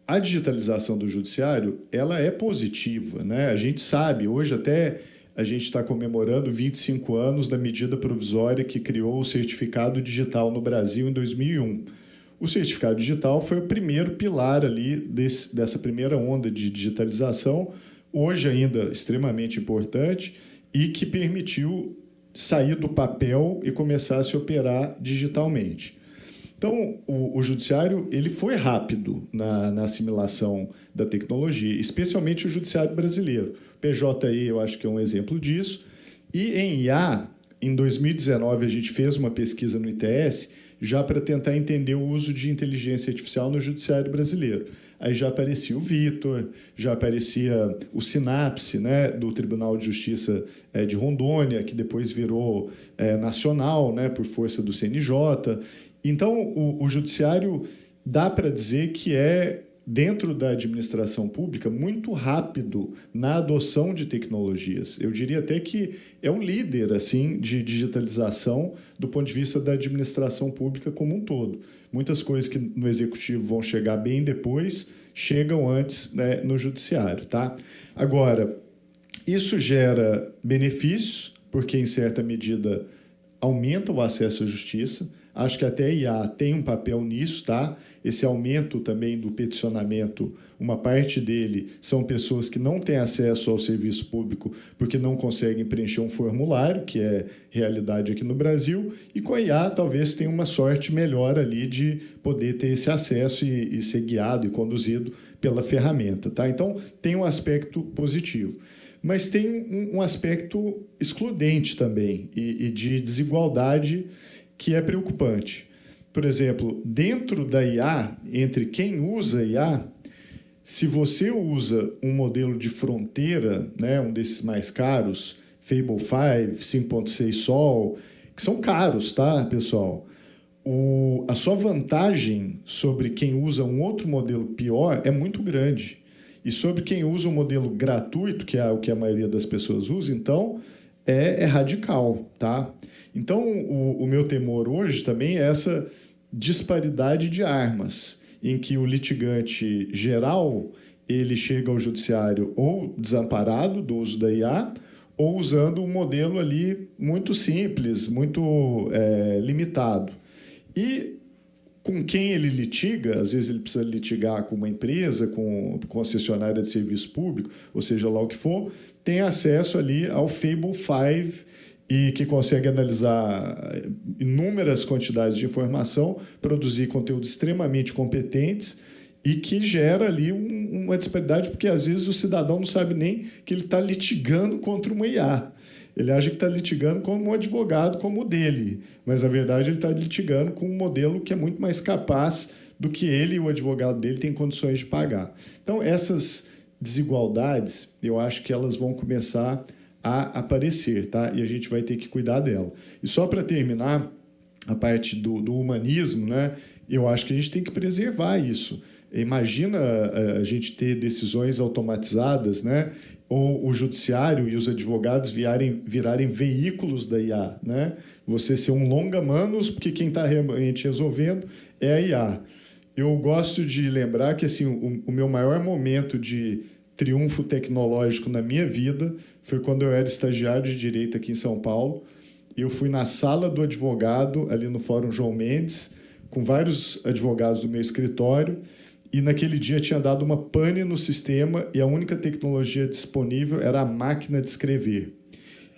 a digitalização do judiciário, ela é positiva, né? A gente sabe, hoje até a gente está comemorando 25 anos da medida provisória que criou o certificado digital no Brasil em 2001. O certificado digital foi o primeiro pilar ali dessa primeira onda de digitalização, hoje ainda extremamente importante, e que permitiu sair do papel e começar a se operar digitalmente. Então, o judiciário ele foi rápido na assimilação da tecnologia, especialmente o judiciário brasileiro. O PJI, eu acho que é um exemplo disso. E em IA, em 2019, a gente fez uma pesquisa no ITS já para tentar entender o uso de inteligência artificial no judiciário brasileiro. Aí já aparecia o Vitor, já aparecia o Sinapse, né, do Tribunal de Justiça de Rondônia, que depois virou nacional, né, por força do CNJ. Então, o judiciário dá para dizer que é, dentro da administração pública, muito rápido na adoção de tecnologias. Eu diria até que é um líder assim, de digitalização do ponto de vista da administração pública como um todo. Muitas coisas que no executivo vão chegar bem depois, chegam antes, né, no judiciário. Tá? Agora, isso gera benefícios, porque, em certa medida, aumenta o acesso à justiça. Acho que até a IA tem um papel nisso, tá? Esse aumento também do peticionamento, uma parte dele são pessoas que não têm acesso ao serviço público porque não conseguem preencher um formulário, que é realidade aqui no Brasil, e com a IA talvez tenha uma sorte melhor ali de poder ter esse acesso e ser guiado e conduzido pela ferramenta, tá? Então, tem um aspecto positivo. Mas tem um aspecto excludente também e de desigualdade que é preocupante. Por exemplo, dentro da IA, entre quem usa IA, se você usa um modelo de fronteira, né, um desses mais caros, Fable 5, 5.6 Sol, que são caros, tá, pessoal? A sua vantagem sobre quem usa um outro modelo pior é muito grande. E sobre quem usa um modelo gratuito, que é o que a maioria das pessoas usa, então, é radical, tá? Então, o meu temor hoje também é essa disparidade de armas, em que o litigante geral ele chega ao judiciário ou desamparado do uso da IA, ou usando um modelo ali muito simples, muito limitado. E com quem ele litiga, às vezes ele precisa litigar com uma empresa, com concessionária de serviço público, ou seja lá o que for, tem acesso ali ao Fable 5 e que consegue analisar inúmeras quantidades de informação, produzir conteúdos extremamente competentes e que gera ali uma disparidade, porque às vezes o cidadão não sabe nem que ele está litigando contra uma IA. Ele acha que está litigando com um advogado como o dele, mas, na verdade, ele está litigando com um modelo que é muito mais capaz do que ele e o advogado dele têm condições de pagar. Então, essas desigualdades, eu acho que elas vão começar a aparecer, tá? E a gente vai ter que cuidar dela. E só para terminar, a parte do humanismo, né? Eu acho que a gente tem que preservar isso. Imagina a gente ter decisões automatizadas, né? Ou o judiciário e os advogados virarem veículos da IA, né? Você ser um longa-manos, porque quem está realmente resolvendo é a IA. Eu gosto de lembrar que assim, o meu maior momento de triunfo tecnológico na minha vida foi quando eu era estagiário de Direito aqui em São Paulo. Eu fui na sala do advogado, ali no Fórum João Mendes, com vários advogados do meu escritório, e naquele dia tinha dado uma pane no sistema e a única tecnologia disponível era a máquina de escrever.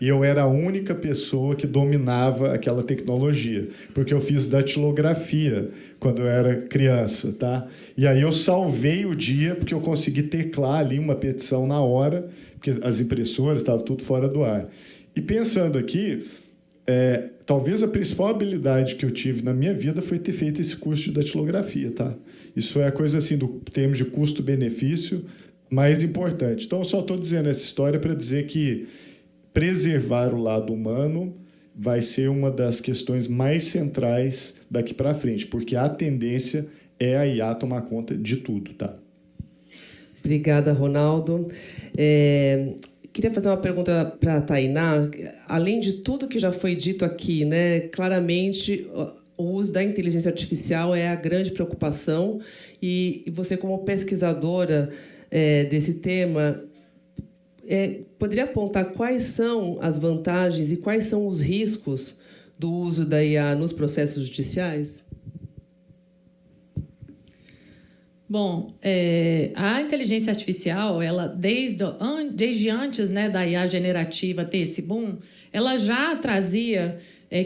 E eu era a única pessoa que dominava aquela tecnologia, porque eu fiz datilografia quando eu era criança, tá? E aí eu salvei o dia porque eu consegui teclar ali uma petição na hora, porque as impressoras estavam tudo fora do ar. E pensando aqui, talvez a principal habilidade que eu tive na minha vida foi ter feito esse curso de datilografia, tá? Isso é a coisa assim, do termo de custo-benefício, mais importante. Então, eu só estou dizendo essa história para dizer que preservar o lado humano vai ser uma das questões mais centrais daqui para frente, porque a tendência é a IA tomar conta de tudo, tá? Obrigada, Ronaldo. Queria fazer uma pergunta para a Tainá. Além de tudo que já foi dito aqui, né, claramente o uso da inteligência artificial é a grande preocupação e você, como pesquisadora desse tema, poderia apontar quais são as vantagens e quais são os riscos do uso da IA nos processos judiciais? Bom, a inteligência artificial, ela desde antes, né, da IA generativa ter esse boom, ela já trazia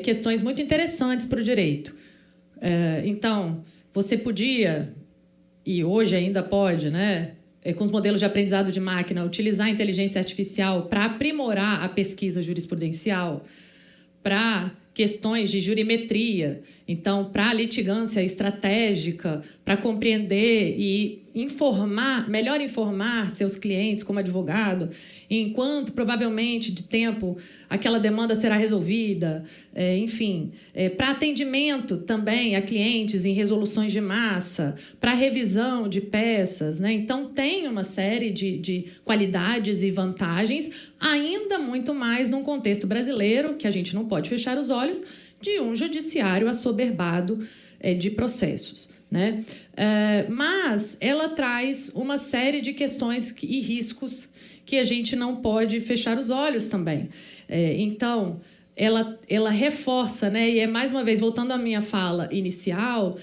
questões muito interessantes para o direito. Então, você podia, e hoje ainda pode, né, com os modelos de aprendizado de máquina, utilizar a inteligência artificial para aprimorar a pesquisa jurisprudencial, para questões de jurimetria, então, para litigância estratégica, para compreender e melhor informar seus clientes como advogado, enquanto, provavelmente, de tempo, aquela demanda será resolvida, enfim, para atendimento também a clientes em resoluções de massa, para revisão de peças, né? Então, tem uma série de qualidades e vantagens, ainda muito mais num contexto brasileiro, que a gente não pode fechar os olhos, de um judiciário assoberbado de processos, né? Mas ela traz uma série de questões e riscos que a gente não pode fechar os olhos também. Então, ela reforça, né? E mais uma vez, voltando à minha fala inicial,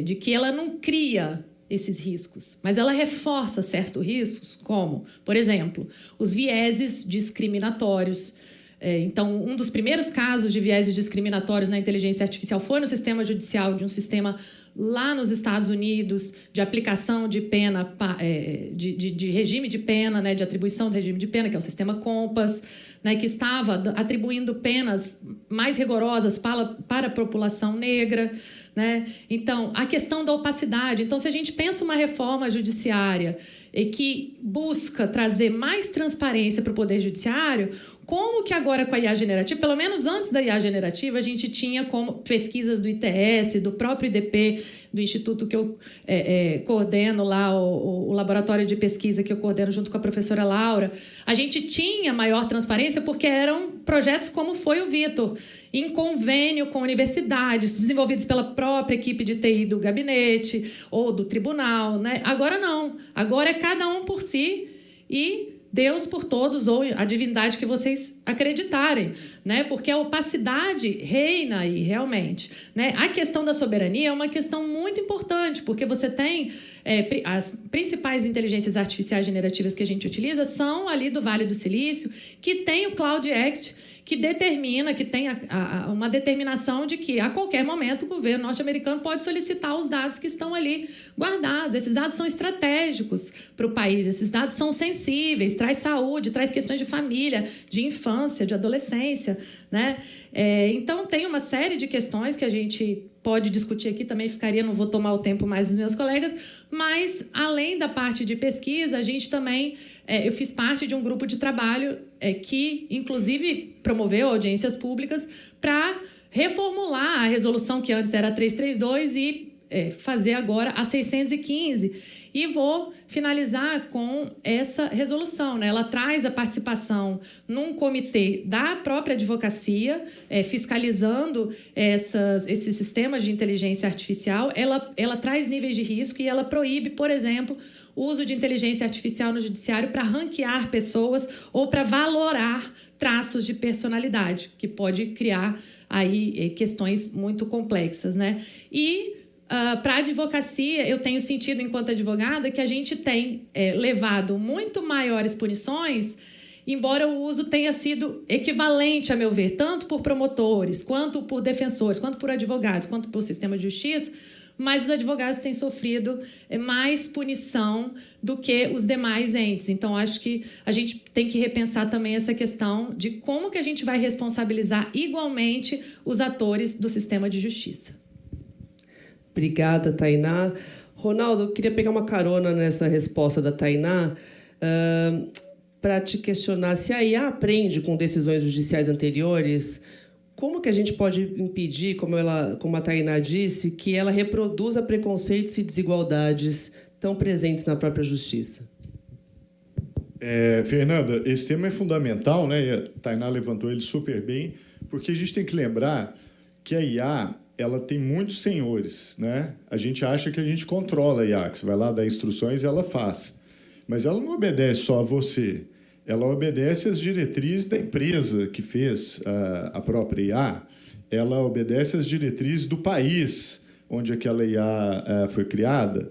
de que ela não cria esses riscos, mas ela reforça certos riscos, como, por exemplo, os vieses discriminatórios. Então, um dos primeiros casos de vieses discriminatórios na inteligência artificial foi no sistema judicial, de um sistema lá nos Estados Unidos, de aplicação de pena, de regime de pena, né, de atribuição do regime de pena, que é o sistema COMPAS, né, que estava atribuindo penas mais rigorosas para a população negra, né? Então, a questão da opacidade. Então, se a gente pensa uma reforma judiciária que busca trazer mais transparência para o Poder Judiciário, como que agora com a IA generativa, pelo menos antes da IA generativa, a gente tinha como pesquisas do ITS, do próprio IDP, do instituto que eu coordeno lá, o laboratório de pesquisa que eu coordeno junto com a professora Laura, a gente tinha maior transparência porque eram projetos como foi o Vitor, em convênio com universidades, desenvolvidos pela própria equipe de TI do gabinete ou do tribunal, né? Agora não, agora é cada um por si e Deus por todos, ou a divindade que vocês acreditarem, né? Porque a opacidade reina aí, realmente, né? A questão da soberania é uma questão muito importante, porque você tem as principais inteligências artificiais generativas que a gente utiliza são ali do Vale do Silício, que tem o Cloud Act, que determina, que tem uma determinação de que, a qualquer momento, o governo norte-americano pode solicitar os dados que estão ali guardados. Esses dados são estratégicos para o país, esses dados são sensíveis, traz saúde, traz questões de família, de infância, de adolescência, né? Então, tem uma série de questões que a gente pode discutir aqui, também não vou tomar o tempo mais dos meus colegas, mas, além da parte de pesquisa, a gente também... eu fiz parte de um grupo de trabalho que, inclusive, promoveu audiências públicas para reformular a resolução que antes era 332 e fazer agora a 615. E vou finalizar com essa resolução, né? Ela traz a participação num comitê da própria advocacia, fiscalizando esses sistemas de inteligência artificial. Ela traz níveis de risco e ela proíbe, por exemplo, o uso de inteligência artificial no judiciário para ranquear pessoas ou para valorar traços de personalidade, que pode criar aí questões muito complexas, né? E para a advocacia, eu tenho sentido, enquanto advogada, que a gente tem levado muito maiores punições, embora o uso tenha sido equivalente, a meu ver, tanto por promotores, quanto por defensores, quanto por advogados, quanto por sistema de justiça, mas os advogados têm sofrido mais punição do que os demais entes. Então, acho que a gente tem que repensar também essa questão de como que a gente vai responsabilizar igualmente os atores do sistema de justiça. Obrigada, Tainá. Ronaldo, eu queria pegar uma carona nessa resposta da Tainá para te questionar se a IA aprende com decisões judiciais anteriores. Como que a gente pode impedir, como a Tainá disse, que ela reproduza preconceitos e desigualdades tão presentes na própria justiça? Fernanda, esse tema é fundamental, né? E a Tainá levantou ele super bem, porque a gente tem que lembrar que a IA ela tem muitos senhores, né? A gente acha que a gente controla a IA, que você vai lá dar instruções e ela faz. Mas ela não obedece só a você. Ela obedece às diretrizes da empresa que fez a própria IA. Ela obedece às diretrizes do país onde aquela IA foi criada.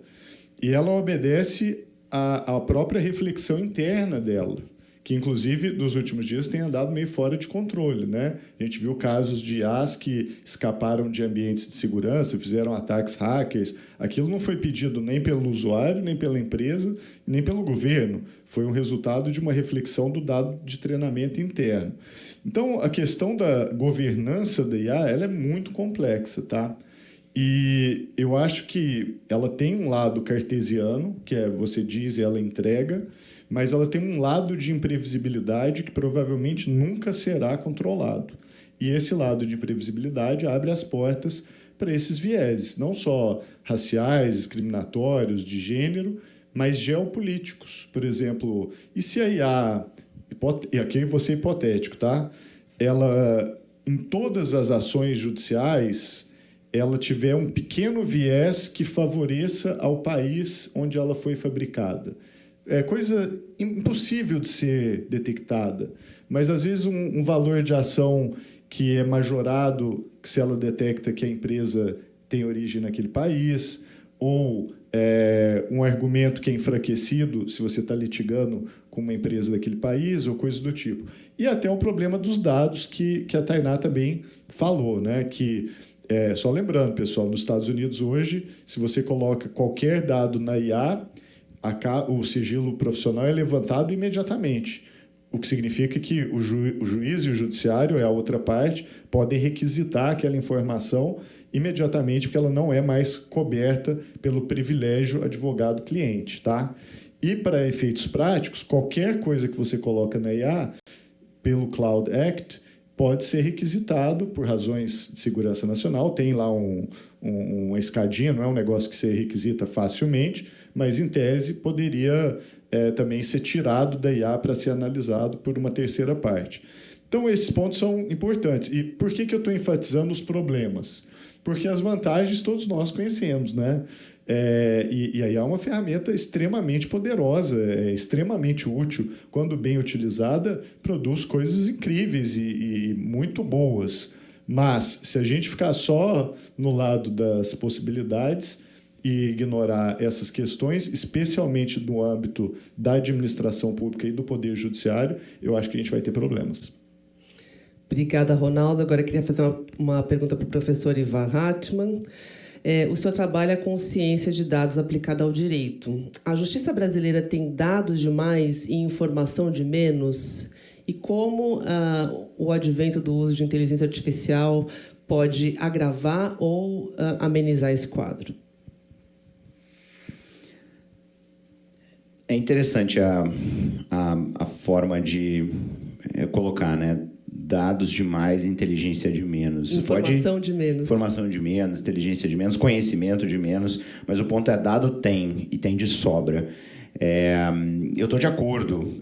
E ela obedece à própria reflexão interna dela, que, inclusive, nos últimos dias tem andado meio fora de controle, né? A gente viu casos de IAs que escaparam de ambientes de segurança, fizeram ataques hackers. Aquilo não foi pedido nem pelo usuário, nem pela empresa, nem pelo governo. Foi um resultado de uma reflexão do dado de treinamento interno. Então, a questão da governança da IA ela é muito complexa, tá? E eu acho que ela tem um lado cartesiano, que é você diz e ela entrega, mas ela tem um lado de imprevisibilidade que provavelmente nunca será controlado. E esse lado de imprevisibilidade abre as portas para esses vieses, não só raciais, discriminatórios, de gênero, mas geopolíticos. Por exemplo, e se a IA, e aqui eu vou ser hipotético, tá? Ela, em todas as ações judiciais, ela tiver um pequeno viés que favoreça ao país onde ela foi fabricada. É coisa impossível de ser detectada, mas às vezes um valor de ação que é majorado se ela detecta que a empresa tem origem naquele país, ou um argumento que é enfraquecido se você está litigando com uma empresa daquele país, ou coisas do tipo. E até o problema dos dados que a Tainá também falou, né? Que, só lembrando, pessoal, nos Estados Unidos hoje, se você coloca qualquer dado na IA, o sigilo profissional é levantado imediatamente. O que significa que o juiz e o judiciário, a outra parte, podem requisitar aquela informação imediatamente, porque ela não é mais coberta pelo privilégio advogado-cliente, tá? E, para efeitos práticos, qualquer coisa que você coloca na IA, pelo Cloud Act, pode ser requisitado por razões de segurança nacional. Tem lá uma escadinha, não é um negócio que você requisita facilmente, mas, em tese, poderia também ser tirado da IA para ser analisado por uma terceira parte. Então, esses pontos são importantes. E por que eu estou enfatizando os problemas? Porque as vantagens todos nós conhecemos, né? E aí é uma ferramenta extremamente poderosa, extremamente útil. Quando bem utilizada, produz coisas incríveis e muito boas. Mas, se a gente ficar só no lado das possibilidades e ignorar essas questões, especialmente no âmbito da administração pública e do Poder Judiciário, eu acho que a gente vai ter problemas. Obrigada, Ronaldo. Agora eu queria fazer uma pergunta para o professor Ivan Hartmann. O senhor trabalha com ciência de dados aplicada ao direito. A justiça brasileira tem dados demais e informação de menos? E como o advento do uso de inteligência artificial pode agravar ou amenizar esse quadro? É interessante a forma de colocar, né? Dados de mais, inteligência de menos. Informação de menos. Informação de menos, inteligência de menos, conhecimento de menos. Mas o ponto é, dado tem, e tem de sobra. Eu estou de acordo.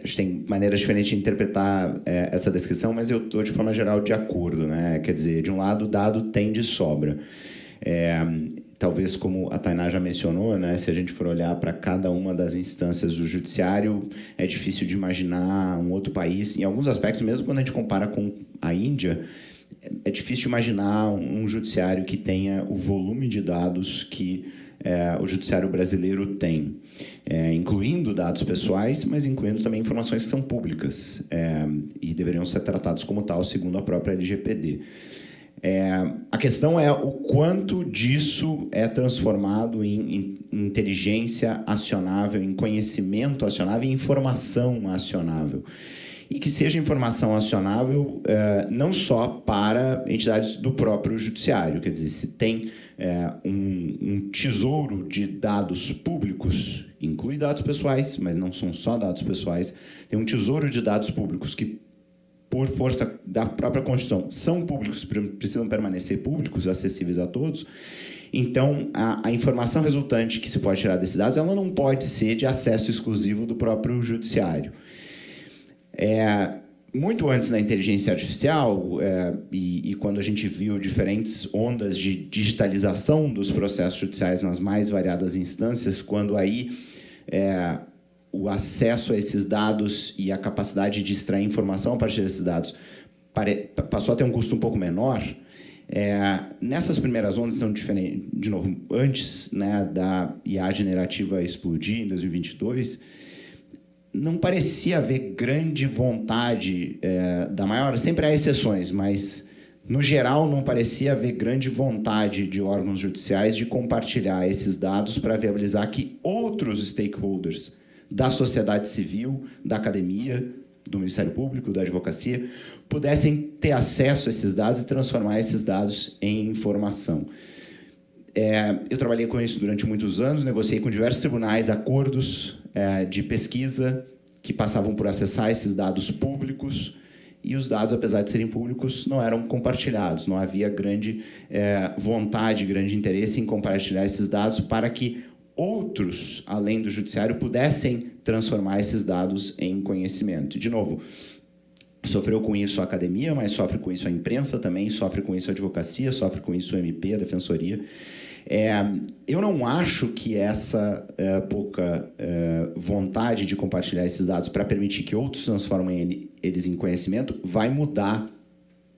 Acho que tem maneiras diferentes de interpretar essa descrição, mas eu estou, de forma geral, de acordo, né? Quer dizer, de um lado, dado tem de sobra. Talvez, como a Tainá já mencionou, né, se a gente for olhar para cada uma das instâncias do judiciário, é difícil de imaginar um outro país. Em alguns aspectos, mesmo quando a gente compara com a Índia, é difícil de imaginar um judiciário que tenha o volume de dados que o judiciário brasileiro tem, incluindo dados pessoais, mas incluindo também informações que são públicas e deveriam ser tratados como tal, segundo a própria LGPD. A questão é o quanto disso é transformado em inteligência acionável, em conhecimento acionável, em informação acionável. E que seja informação acionável não só para entidades do próprio judiciário. Quer dizer, se tem um tesouro de dados públicos, inclui dados pessoais, mas não são só dados pessoais, tem um tesouro de dados públicos que, por força da própria Constituição, são públicos, precisam permanecer públicos, acessíveis a todos. Então, a informação resultante que se pode tirar desses dados, ela não pode ser de acesso exclusivo do próprio judiciário. Muito antes da inteligência artificial, e quando a gente viu diferentes ondas de digitalização dos processos judiciais nas mais variadas instâncias, quando aí o acesso a esses dados e a capacidade de extrair informação a partir desses dados passou a ter um custo um pouco menor, nessas primeiras ondas são diferentes, de novo, antes, né, da IA generativa explodir em 2022, não parecia haver grande vontade da maior, sempre há exceções, mas no geral não parecia haver grande vontade de órgãos judiciais de compartilhar esses dados para viabilizar que outros stakeholders da sociedade civil, da academia, do Ministério Público, da advocacia, pudessem ter acesso a esses dados e transformar esses dados em informação. Eu trabalhei com isso durante muitos anos, negociei com diversos tribunais acordos de pesquisa que passavam por acessar esses dados públicos, e os dados, apesar de serem públicos, não eram compartilhados. Não havia grande vontade, grande interesse em compartilhar esses dados para que outros, além do judiciário, pudessem transformar esses dados em conhecimento. De novo, sofreu com isso a academia, mas sofre com isso a imprensa também, sofre com isso a advocacia, sofre com isso o MP, a defensoria. Eu não acho que essa pouca vontade de compartilhar esses dados para permitir que outros transformem eles em conhecimento vai mudar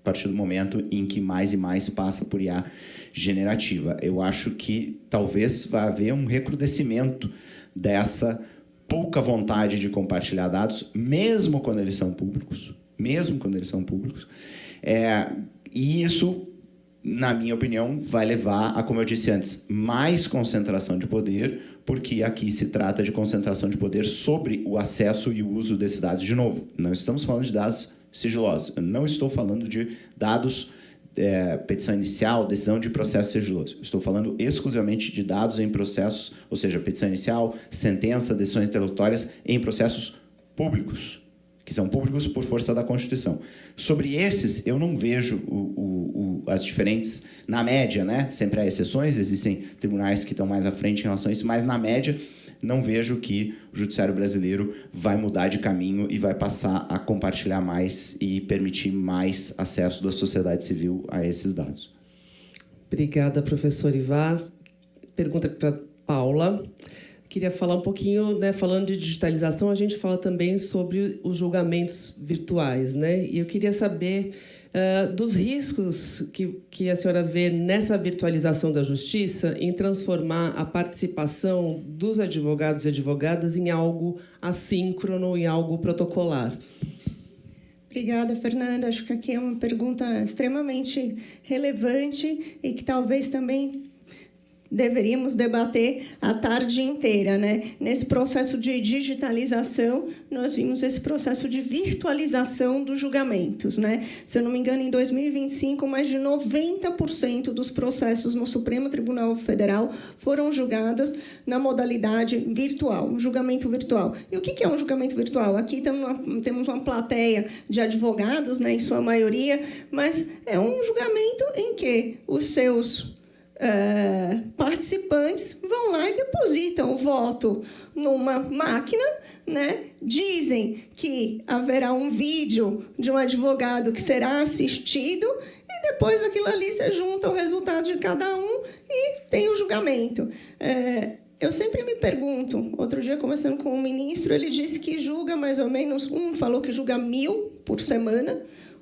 partir do momento em que mais e mais passa por IA generativa. Eu acho que talvez vá haver um recrudescimento dessa pouca vontade de compartilhar dados, mesmo quando eles são públicos. E isso, na minha opinião, vai levar a, como eu disse antes, mais concentração de poder, porque aqui se trata de concentração de poder sobre o acesso e o uso desses dados. De novo, não estamos falando de dados sigilosos. Eu não estou falando de dados, petição inicial, decisão de processo sigiloso. Estou falando exclusivamente de dados em processos, ou seja, petição inicial, sentença, decisões interlocutórias em processos públicos, que são públicos por força da Constituição. Sobre esses, eu não vejo as diferentes, na média, né? Sempre há exceções, existem tribunais que estão mais à frente em relação a isso, mas na média, não vejo que o judiciário brasileiro vai mudar de caminho e vai passar a compartilhar mais e permitir mais acesso da sociedade civil a esses dados. Obrigada, professor Ivar. Pergunta para Paula. Queria falar um pouquinho, né, falando de digitalização, a gente fala também sobre os julgamentos virtuais, né? E eu queria saber dos riscos que a senhora vê nessa virtualização da justiça em transformar a participação dos advogados e advogadas em algo assíncrono, em algo protocolar. Obrigada, Fernanda. Acho que aqui é uma pergunta extremamente relevante e que talvez também deveríamos debater a tarde inteira, né? Nesse processo de digitalização, nós vimos esse processo de virtualização dos julgamentos, né? Se eu não me engano, em 2025, mais de 90% dos processos no Supremo Tribunal Federal foram julgados na modalidade virtual, um julgamento virtual. E o que é um julgamento virtual? Aqui temos uma plateia de advogados, né, em sua maioria, mas é um julgamento em que os seus participantes vão lá e depositam o voto numa máquina, né? Dizem que haverá um vídeo de um advogado que será assistido e depois aquilo ali se junta o resultado de cada um e tem o julgamento. Eu sempre me pergunto, outro dia conversando com um ministro, ele disse que julga mais ou menos, um falou que julga 1.000 por semana,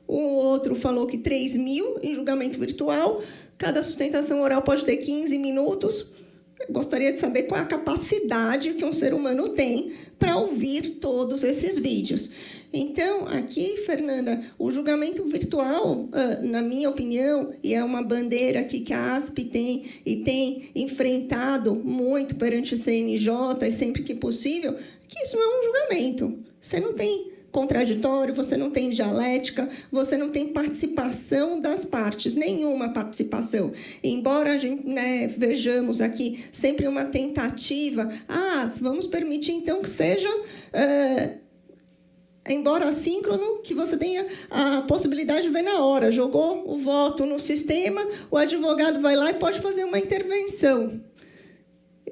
um outro falou que 3.000 em julgamento virtual. Cada sustentação oral pode ter 15 minutos. Eu gostaria de saber qual é a capacidade que um ser humano tem para ouvir todos esses vídeos. Então, aqui, Fernanda, o julgamento virtual, na minha opinião, e é uma bandeira aqui que a ASP tem e tem enfrentado muito perante o CNJ, e sempre que possível, que isso não é um julgamento. Você não tem contraditório, você não tem dialética, você não tem participação das partes, nenhuma participação. Embora a gente, né, vejamos aqui sempre uma tentativa, vamos permitir então que seja, embora assíncrono, que você tenha a possibilidade de ver na hora. Jogou o voto no sistema, o advogado vai lá e pode fazer uma intervenção.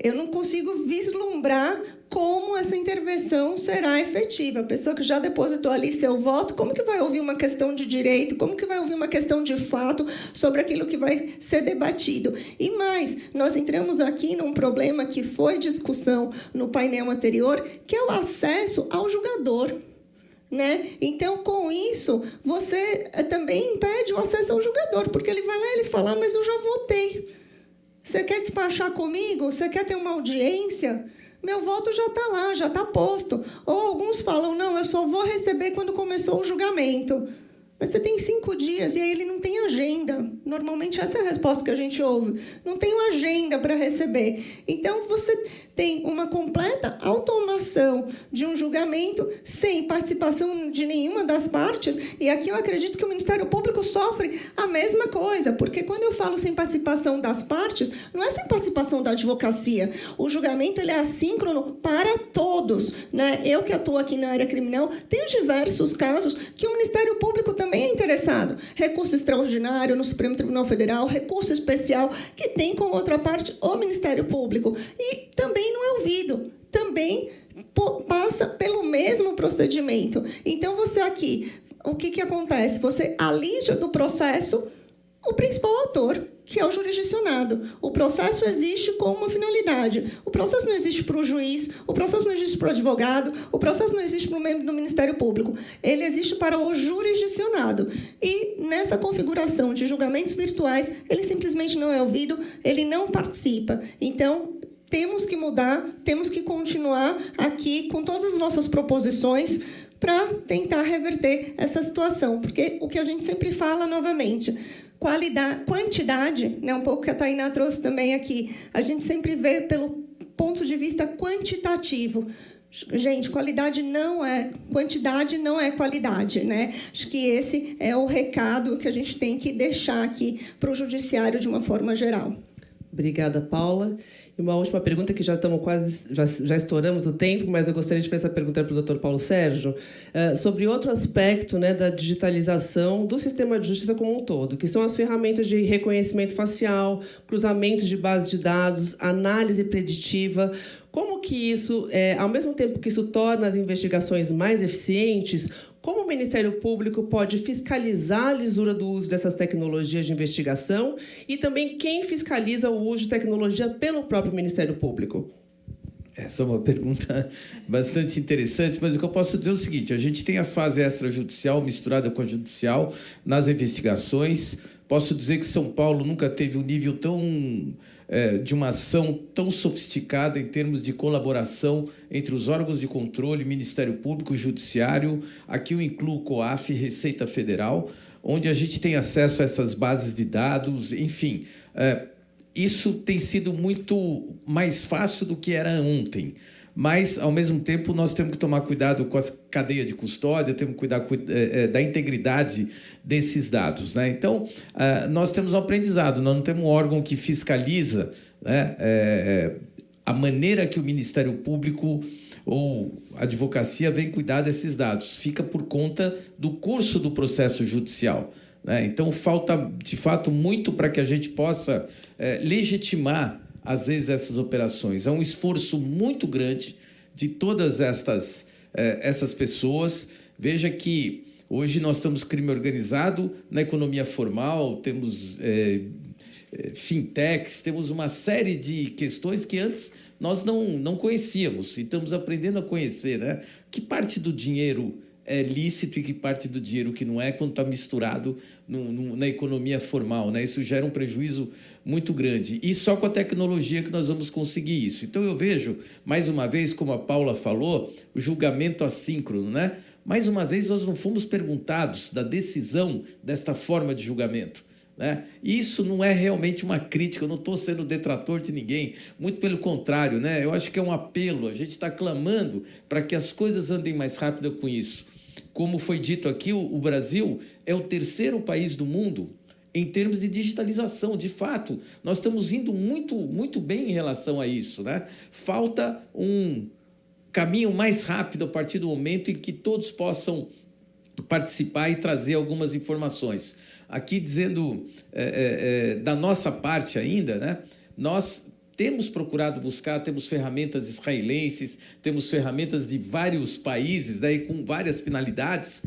Eu não consigo vislumbrar como essa intervenção será efetiva. A pessoa que já depositou ali seu voto, como que vai ouvir uma questão de direito, como que vai ouvir uma questão de fato sobre aquilo que vai ser debatido? E mais, nós entramos aqui num problema que foi discussão no painel anterior, que é o acesso ao julgador, né? Então, com isso, você também impede o acesso ao julgador, porque ele vai lá e ele fala, mas eu já votei. Você quer despachar comigo? Você quer ter uma audiência? Meu voto já está lá, já está posto. Ou alguns falam, não, eu só vou receber quando começou o julgamento. Mas você tem 5 dias e aí ele não tem agenda. Normalmente essa é a resposta que a gente ouve. Não tem uma agenda para receber. Então, você tem uma completa automação de um julgamento sem participação de nenhuma das partes. E aqui eu acredito que o Ministério Público sofre a mesma coisa, porque quando eu falo sem participação das partes, não é sem participação da advocacia. O julgamento ele é assíncrono para todos, né? Eu que atuo aqui na área criminal, tenho diversos casos que o Ministério Público também é interessado. Recurso extraordinário no Supremo Tribunal Federal, recurso especial que tem como outra parte o Ministério Público. E também não é ouvido, também passa pelo mesmo procedimento. Então, você aqui, o que acontece? Você alija do processo o principal ator, que é o jurisdicionado. O processo existe com uma finalidade. O processo não existe para o juiz, o processo não existe para o advogado, o processo não existe para o membro do Ministério Público. Ele existe para o jurisdicionado. E, nessa configuração de julgamentos virtuais, ele simplesmente não é ouvido, ele não participa. Então, temos que mudar, temos que continuar aqui com todas as nossas proposições para tentar reverter essa situação. Porque o que a gente sempre fala, novamente, quantidade, né, um pouco que a Tainá trouxe também aqui, a gente sempre vê pelo ponto de vista quantitativo. Gente, quantidade não é qualidade, né? Acho que esse é o recado que a gente tem que deixar aqui para o judiciário de uma forma geral. Obrigada, Paula. E uma última pergunta, que já estamos quase, já estouramos o tempo, mas eu gostaria de fazer essa pergunta para o Dr. Paulo Sérgio, sobre outro aspecto, né, da digitalização do sistema de justiça como um todo, que são as ferramentas de reconhecimento facial, cruzamento de bases de dados, análise preditiva. Como que isso, ao mesmo tempo que isso torna as investigações mais eficientes, como o Ministério Público pode fiscalizar a lisura do uso dessas tecnologias de investigação e também quem fiscaliza o uso de tecnologia pelo próprio Ministério Público? Essa é uma pergunta bastante interessante, mas o que eu posso dizer é o seguinte: a gente tem a fase extrajudicial misturada com a judicial nas investigações. Posso dizer que São Paulo nunca teve um nível de uma ação tão sofisticada em termos de colaboração entre os órgãos de controle, Ministério Público, Judiciário. Aqui eu incluo COAF e Receita Federal, onde a gente tem acesso a essas bases de dados, enfim. Isso tem sido muito mais fácil do que era ontem. Mas, ao mesmo tempo, nós temos que tomar cuidado com a cadeia de custódia, temos que cuidar da integridade desses dados, né? Então, nós temos um aprendizado, nós não temos um órgão que fiscaliza, né, a maneira que o Ministério Público ou a advocacia vem cuidar desses dados. Fica por conta do curso do processo judicial, né? Então, falta, de fato, muito para que a gente possa legitimar às vezes essas operações. É um esforço muito grande de todas essas pessoas. Veja que hoje nós temos crime organizado na economia formal, temos fintechs, temos uma série de questões que antes nós não conhecíamos e estamos aprendendo a conhecer, né? Que parte do dinheiro é lícito e que parte do dinheiro que não é, quando está misturado na economia formal, né? Isso gera um prejuízo muito grande. E só com a tecnologia que nós vamos conseguir isso. Então, eu vejo, mais uma vez, como a Paula falou, o julgamento assíncrono, né? Mais uma vez, nós não fomos perguntados da decisão desta forma de julgamento, né? Isso não é realmente uma crítica, eu não estou sendo detrator de ninguém, muito pelo contrário, né? Eu acho que é um apelo, a gente está clamando para que as coisas andem mais rápido com isso. Como foi dito aqui, o Brasil é o terceiro país do mundo em termos de digitalização. De fato, nós estamos indo muito, muito bem em relação a isso, né? Falta um caminho mais rápido a partir do momento em que todos possam participar e trazer algumas informações. Aqui dizendo da nossa parte ainda, né? Nós temos procurado buscar, temos ferramentas israelenses, temos ferramentas de vários países, né, e com várias finalidades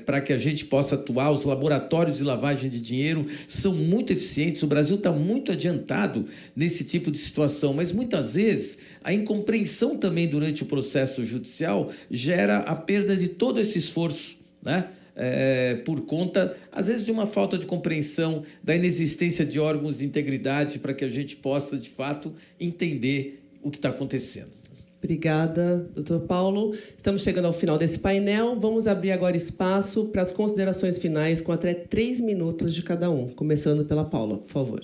para que a gente possa atuar. Os laboratórios de lavagem de dinheiro são muito eficientes, o Brasil está muito adiantado nesse tipo de situação, mas muitas vezes a incompreensão também durante o processo judicial gera a perda de todo esse esforço, né? Por conta, às vezes, de uma falta de compreensão, da inexistência de órgãos de integridade para que a gente possa, de fato, entender o que está acontecendo. Obrigada, doutor Paulo. Estamos chegando ao final desse painel. Vamos abrir agora espaço para as considerações finais, com até 3 minutos de cada um. Começando pela Paula, por favor.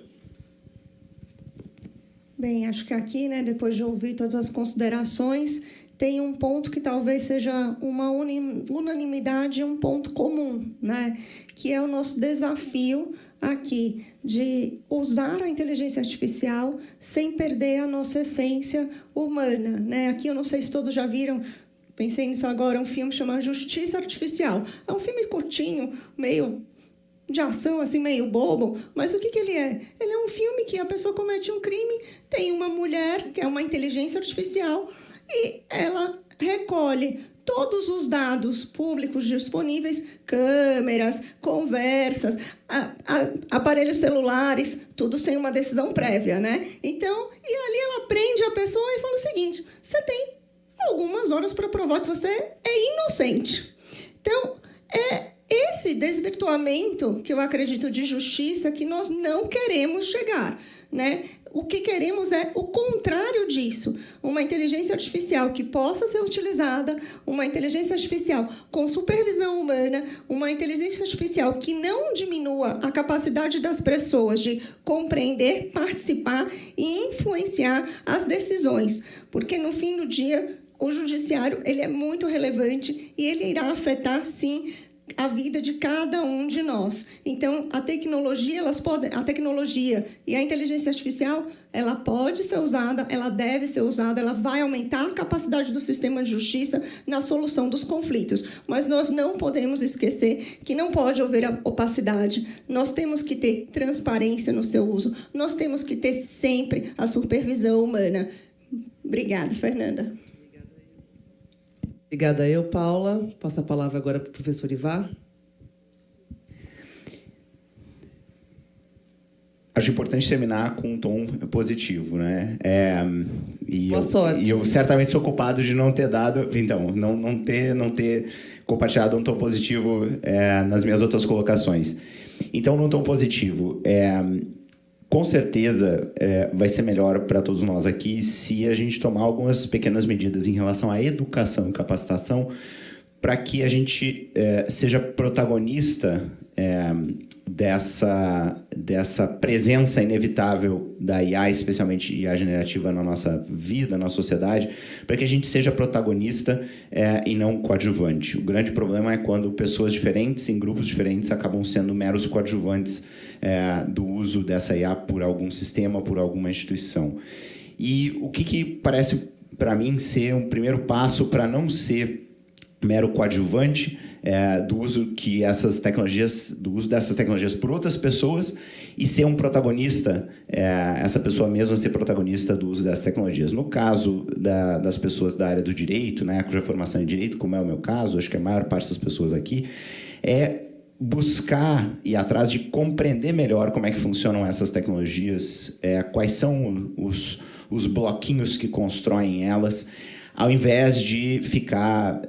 Bem, acho que aqui, né, depois de ouvir todas as considerações, tem um ponto que talvez seja uma unanimidade, um ponto comum, né? Que é o nosso desafio aqui de usar a inteligência artificial sem perder a nossa essência humana, né? Aqui eu não sei se todos já viram, pensei nisso agora, um filme chamado Justiça Artificial. É um filme curtinho, meio de ação, assim, meio bobo, mas o que ele é? Ele é um filme que a pessoa comete um crime, tem uma mulher, que é uma inteligência artificial, e ela recolhe todos os dados públicos disponíveis, câmeras, conversas, aparelhos celulares, tudo sem uma decisão prévia, né? Então, e ali ela prende a pessoa e fala o seguinte: você tem algumas horas para provar que você é inocente. Então, é esse desvirtuamento que eu acredito de justiça que nós não queremos chegar, né? O que queremos é o contrário disso. Uma inteligência artificial que possa ser utilizada, uma inteligência artificial com supervisão humana, uma inteligência artificial que não diminua a capacidade das pessoas de compreender, participar e influenciar as decisões. Porque, no fim do dia, o judiciário ele é muito relevante e ele irá afetar, sim, a vida de cada um de nós. Então, a tecnologia e a inteligência artificial, ela pode ser usada, ela deve ser usada, ela vai aumentar a capacidade do sistema de justiça na solução dos conflitos. Mas nós não podemos esquecer que não pode haver opacidade. Nós temos que ter transparência no seu uso. Nós temos que ter sempre a supervisão humana. Obrigada, Fernanda. Obrigada eu, Paula. Passo a palavra agora para o professor Ivar. Acho importante terminar com um tom positivo, né? Boa sorte. E eu certamente sou culpado de não ter dado... Então, não ter compartilhado um tom positivo nas minhas outras colocações. Então, num tom positivo, com certeza vai ser melhor para todos nós aqui se a gente tomar algumas pequenas medidas em relação à educação e capacitação para que a gente seja protagonista dessa presença inevitável da IA, especialmente IA generativa na nossa vida, na sociedade, para que a gente seja protagonista e não coadjuvante. O grande problema é quando pessoas diferentes, em grupos diferentes, acabam sendo meros coadjuvantes do uso dessa IA por algum sistema, por alguma instituição. E o que parece, para mim, ser um primeiro passo para não ser mero coadjuvante do uso dessas tecnologias por outras pessoas e ser um protagonista, essa pessoa mesma ser protagonista do uso dessas tecnologias. No caso das pessoas da área do direito, né, cuja formação em direito, como é o meu caso, acho que a maior parte das pessoas aqui, buscar e atrás de compreender melhor como é que funcionam essas tecnologias, quais são os bloquinhos que constroem elas, ao invés de ficar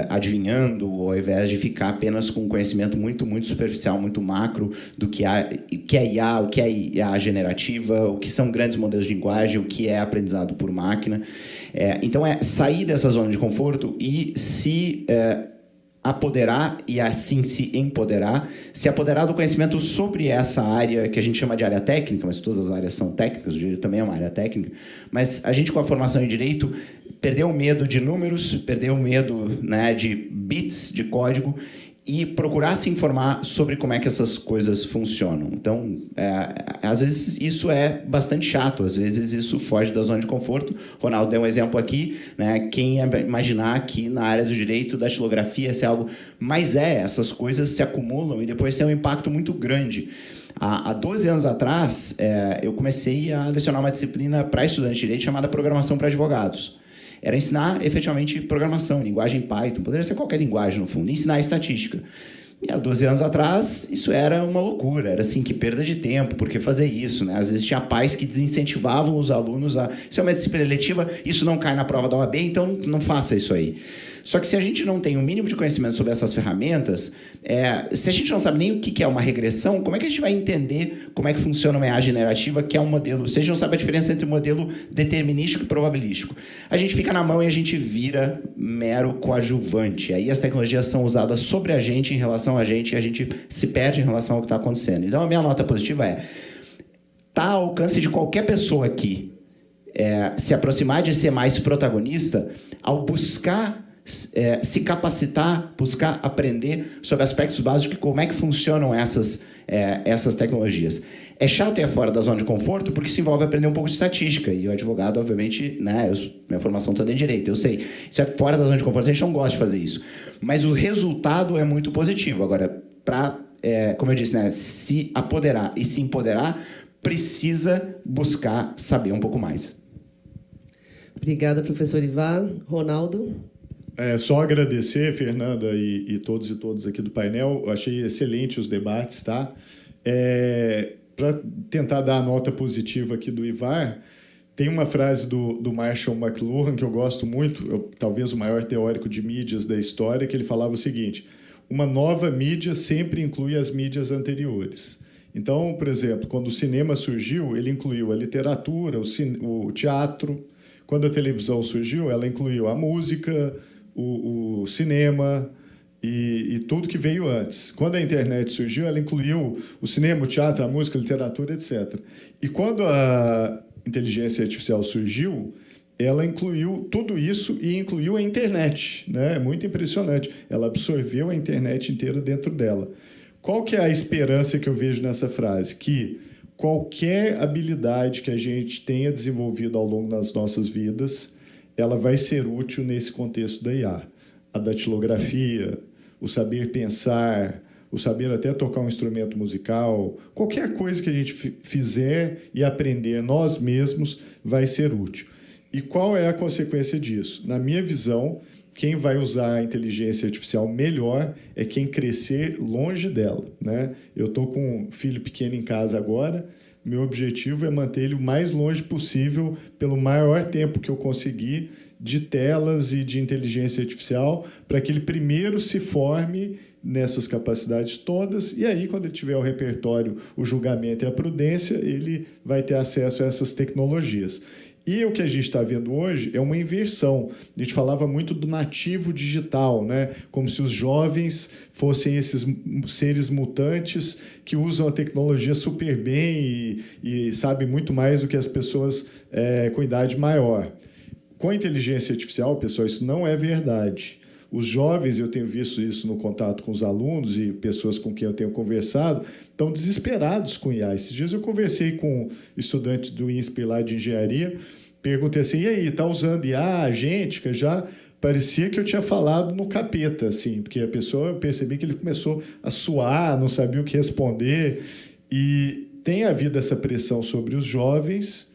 adivinhando, ou ao invés de ficar apenas com um conhecimento muito, muito superficial, muito macro do que é IA, o que é IA generativa, o que são grandes modelos de linguagem, o que é aprendizado por máquina. Então, sair dessa zona de conforto e se apoderar e assim se empoderar, se apoderar do conhecimento sobre essa área que a gente chama de área técnica, mas todas as áreas são técnicas, o direito também é uma área técnica, mas a gente com a formação em direito perdeu o medo de números, perdeu o medo, né, de bits de código e procurar se informar sobre como é que essas coisas funcionam. Então, às vezes isso é bastante chato, às vezes isso foge da zona de conforto. Ronaldo deu um exemplo aqui, né? Quem ia imaginar que na área do direito, da datilografia, se é algo... Mas essas coisas se acumulam e depois tem um impacto muito grande. Há 12 anos atrás, eu comecei a lecionar uma disciplina para estudantes de direito chamada Programação para Advogados. Era ensinar, efetivamente, programação, linguagem Python, poderia ser qualquer linguagem, no fundo, ensinar estatística. E há 12 anos atrás, isso era uma loucura, era assim, que perda de tempo, por que fazer isso, né? Às vezes tinha pais que desincentivavam os alunos a... Isso é uma disciplina eletiva, isso não cai na prova da OAB, então não faça isso aí. Só que se a gente não tem um mínimo de conhecimento sobre essas ferramentas, se a gente não sabe nem o que é uma regressão, como é que a gente vai entender como é que funciona uma IA generativa, que é um modelo... Se a gente não sabe a diferença entre modelo determinístico e probabilístico, a gente fica na mão e a gente vira mero coadjuvante. Aí as tecnologias são usadas sobre a gente, em relação a gente, e a gente se perde em relação ao que está acontecendo. Então, a minha nota positiva está ao alcance de qualquer pessoa aqui se aproximar de ser mais protagonista ao buscar se capacitar, buscar aprender sobre aspectos básicos de como é que funcionam essas tecnologias. É chato e é fora da zona de conforto porque isso envolve aprender um pouco de estatística. E o advogado, obviamente, né, minha formação toda em direito, eu sei. Isso é fora da zona de conforto, a gente não gosta de fazer isso. Mas o resultado é muito positivo. Agora, como eu disse, né, se apoderar e se empoderar, precisa buscar saber um pouco mais. Obrigada, professor Ivar. Ronaldo? Só agradecer, Fernanda, e todos aqui do painel. Eu achei excelente os debates, tá? Para tentar dar a nota positiva aqui do Ivar, tem uma frase do Marshall McLuhan que eu gosto muito, talvez o maior teórico de mídias da história, que ele falava o seguinte: uma nova mídia sempre inclui as mídias anteriores. Então, por exemplo, quando o cinema surgiu, ele incluiu a literatura, o teatro. Quando a televisão surgiu, ela incluiu a música, o cinema e tudo que veio antes. Quando a internet surgiu, ela incluiu o cinema, o teatro, a música, a literatura, etc. E quando a inteligência artificial surgiu, ela incluiu tudo isso e incluiu a internet, né? É muito impressionante. Ela absorveu a internet inteira dentro dela. Qual que é a esperança que eu vejo nessa frase? Que qualquer habilidade que a gente tenha desenvolvido ao longo das nossas vidas, ela vai ser útil nesse contexto da IA. A datilografia, o saber pensar, o saber até tocar um instrumento musical, qualquer coisa que a gente fizer e aprender nós mesmos vai ser útil. E qual é a consequência disso? Na minha visão, quem vai usar a inteligência artificial melhor é quem crescer longe dela, né? Eu estou com um filho pequeno em casa agora, meu objetivo é manter ele o mais longe possível, pelo maior tempo que eu conseguir, de telas e de inteligência artificial, para que ele primeiro se forme nessas capacidades todas, e aí, quando ele tiver o repertório, o julgamento e a prudência, ele vai ter acesso a essas tecnologias. E o que a gente está vendo hoje é uma inversão. A gente falava muito do nativo digital, né? Como se os jovens fossem esses seres mutantes que usam a tecnologia super bem e sabem muito mais do que as pessoas com idade maior. Com a inteligência artificial, pessoal, isso não é verdade. Os jovens, eu tenho visto isso no contato com os alunos e pessoas com quem eu tenho conversado, estão desesperados com IA. Esses dias eu conversei com estudantes do INSPE lá de engenharia, perguntei assim, e aí, está usando IA, agêntica? Já parecia que eu tinha falado no capeta, assim, porque a pessoa, eu percebi que ele começou a suar, não sabia o que responder, e tem havido essa pressão sobre os jovens,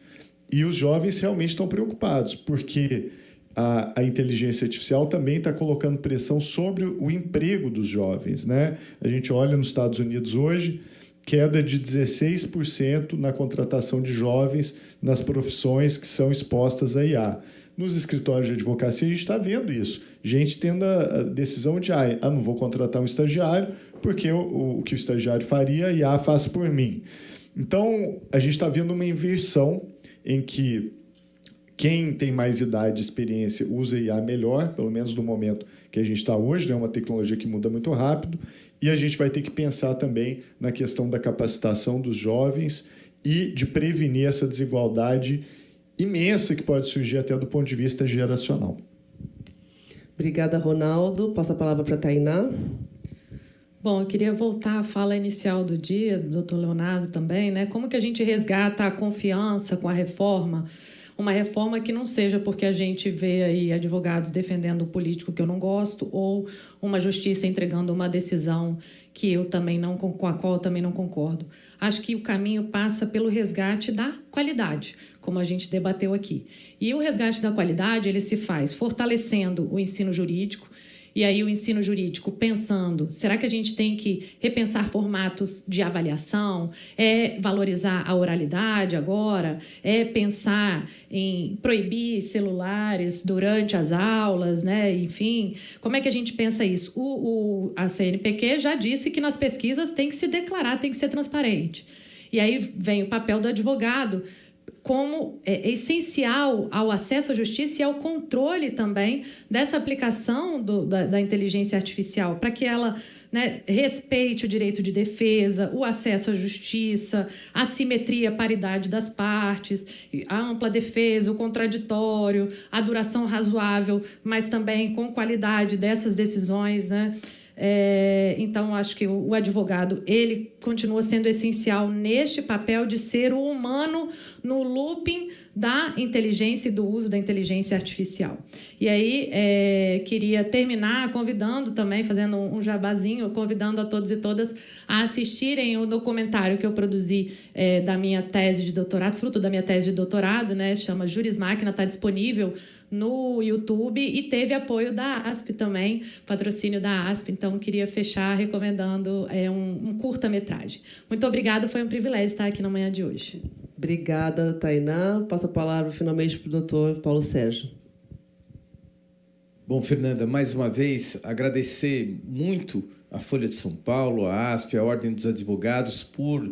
e os jovens realmente estão preocupados, porque a inteligência artificial também está colocando pressão sobre o emprego dos jovens, né? A gente olha nos Estados Unidos hoje, queda de 16% na contratação de jovens nas profissões que são expostas à IA. Nos escritórios de advocacia, a gente está vendo isso. Gente tendo a decisão de, não vou contratar um estagiário, porque o que o estagiário faria, a IA faz por mim. Então, a gente está vendo uma inversão em que quem tem mais idade e experiência usa IA melhor, pelo menos no momento que a gente está hoje, né? É uma tecnologia que muda muito rápido, e a gente vai ter que pensar também na questão da capacitação dos jovens e de prevenir essa desigualdade imensa que pode surgir até do ponto de vista geracional. Obrigada, Ronaldo. Passo a palavra para a Tainá. Bom, eu queria voltar à fala inicial do dia, do doutor Leonardo também, né? Como que a gente resgata a confiança com a reforma? Uma reforma que não seja porque a gente vê aí advogados defendendo o político que eu não gosto ou uma justiça entregando uma decisão que eu também não, com a qual eu também não concordo. Acho que o caminho passa pelo resgate da qualidade, como a gente debateu aqui. E o resgate da qualidade, ele se faz fortalecendo o ensino jurídico. E aí o ensino jurídico pensando, será que a gente tem que repensar formatos de avaliação? É valorizar a oralidade agora? É pensar em proibir celulares durante as aulas, né? Enfim, como é que a gente pensa isso? A CNPq já disse que nas pesquisas tem que se declarar, tem que ser transparente. E aí vem o papel do advogado, como é essencial ao acesso à justiça e ao controle também dessa aplicação da inteligência artificial, para que ela, né, respeite o direito de defesa, o acesso à justiça, a simetria, a paridade das partes, a ampla defesa, o contraditório, a duração razoável, mas também com qualidade dessas decisões, né? Então, acho que o advogado ele continua sendo essencial neste papel de ser o humano no looping da inteligência e do uso da inteligência artificial. E aí, queria terminar convidando também, fazendo um jabazinho, convidando a todos e todas a assistirem o documentário que eu produzi da minha tese de doutorado, fruto da minha tese de doutorado, né, se chama Juris Máquina, está disponível no YouTube e teve apoio da ASP também, patrocínio da ASP. Então, queria fechar recomendando um curta-metragem. Muito obrigada, foi um privilégio estar aqui na manhã de hoje. Obrigada, Tainá. Passo a palavra finalmente para o doutor Paulo Sérgio. Bom, Fernanda, mais uma vez, agradecer muito a Folha de São Paulo, a ASP, a Ordem dos Advogados, por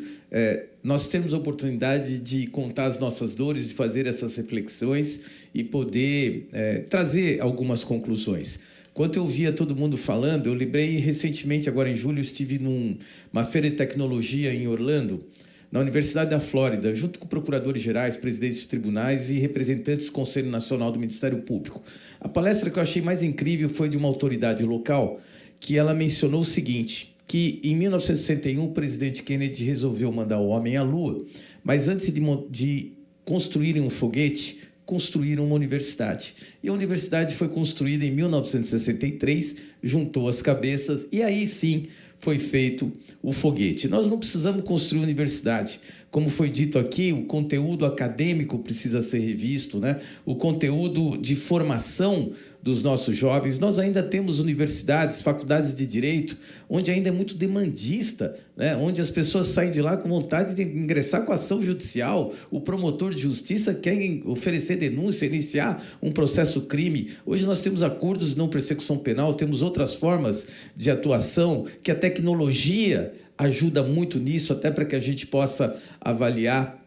nós termos a oportunidade de contar as nossas dores, de fazer essas reflexões e poder trazer algumas conclusões. Enquanto eu via todo mundo falando, eu lembrei recentemente, agora em julho, estive numa feira de tecnologia em Orlando, na Universidade da Flórida, junto com procuradores gerais, presidentes de tribunais e representantes do Conselho Nacional do Ministério Público. A palestra que eu achei mais incrível foi de uma autoridade local, que ela mencionou o seguinte, que em 1961 o presidente Kennedy resolveu mandar o homem à Lua, mas antes de construírem um foguete, construíram uma universidade. E a universidade foi construída em 1963, juntou as cabeças e aí sim foi feito o foguete. Nós não precisamos construir universidade. Como foi dito aqui, o conteúdo acadêmico precisa ser revisto, né? O conteúdo de formação dos nossos jovens. Nós ainda temos universidades, faculdades de direito, onde ainda é muito demandista, né? Onde as pessoas saem de lá com vontade de ingressar com ação judicial. O promotor de justiça quer oferecer denúncia, iniciar um processo crime. Hoje nós temos acordos de não persecução penal, temos outras formas de atuação, que a tecnologia ajuda muito nisso, até para que a gente possa avaliar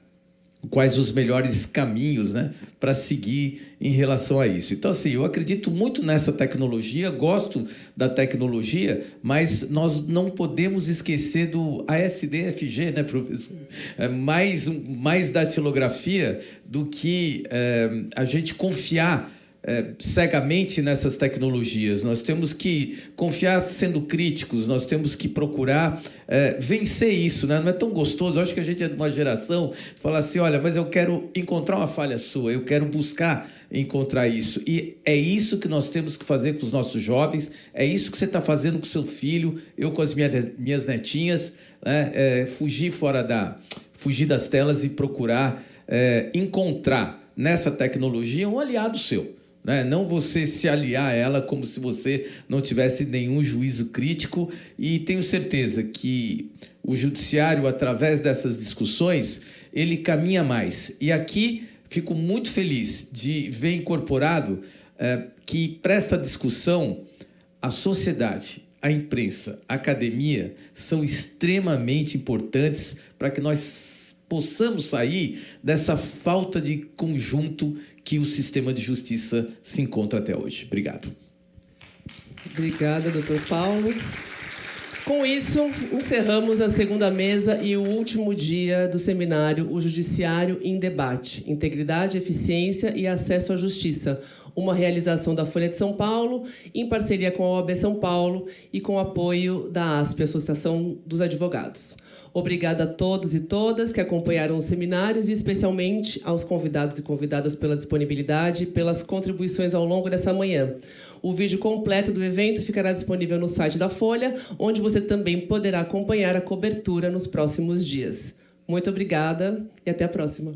quais os melhores caminhos, né, para seguir em relação a isso. Então, assim, eu acredito muito nessa tecnologia, gosto da tecnologia, mas nós não podemos esquecer do ASDFG, né, professor? Mais datilografia do que a gente confiar cegamente nessas tecnologias. Nós temos que confiar sendo críticos, nós temos que procurar vencer isso, né? Não é tão gostoso. Eu acho que a gente é de uma geração que fala assim, olha, mas eu quero encontrar uma falha sua, eu quero buscar encontrar isso. E é isso que nós temos que fazer com os nossos jovens, é isso que você está fazendo com seu filho, eu com as minhas netinhas, né? Fugir das telas e procurar encontrar nessa tecnologia um aliado seu. Né? Não você se aliar a ela como se você não tivesse nenhum juízo crítico, e tenho certeza que o judiciário, através dessas discussões, ele caminha mais. E aqui fico muito feliz de ver incorporado que para esta discussão a sociedade, a imprensa, a academia são extremamente importantes para que nós possamos sair dessa falta de conjunto que o sistema de justiça se encontra até hoje. Obrigado. Obrigada, doutor Paulo. Com isso, encerramos a segunda mesa e o último dia do seminário O Judiciário em Debate, Integridade, Eficiência e Acesso à Justiça, uma realização da Folha de São Paulo, em parceria com a OAB São Paulo e com o apoio da ASP, Associação dos Advogados. Obrigada a todos e todas que acompanharam os seminários e especialmente aos convidados e convidadas pela disponibilidade e pelas contribuições ao longo dessa manhã. O vídeo completo do evento ficará disponível no site da Folha, onde você também poderá acompanhar a cobertura nos próximos dias. Muito obrigada e até a próxima.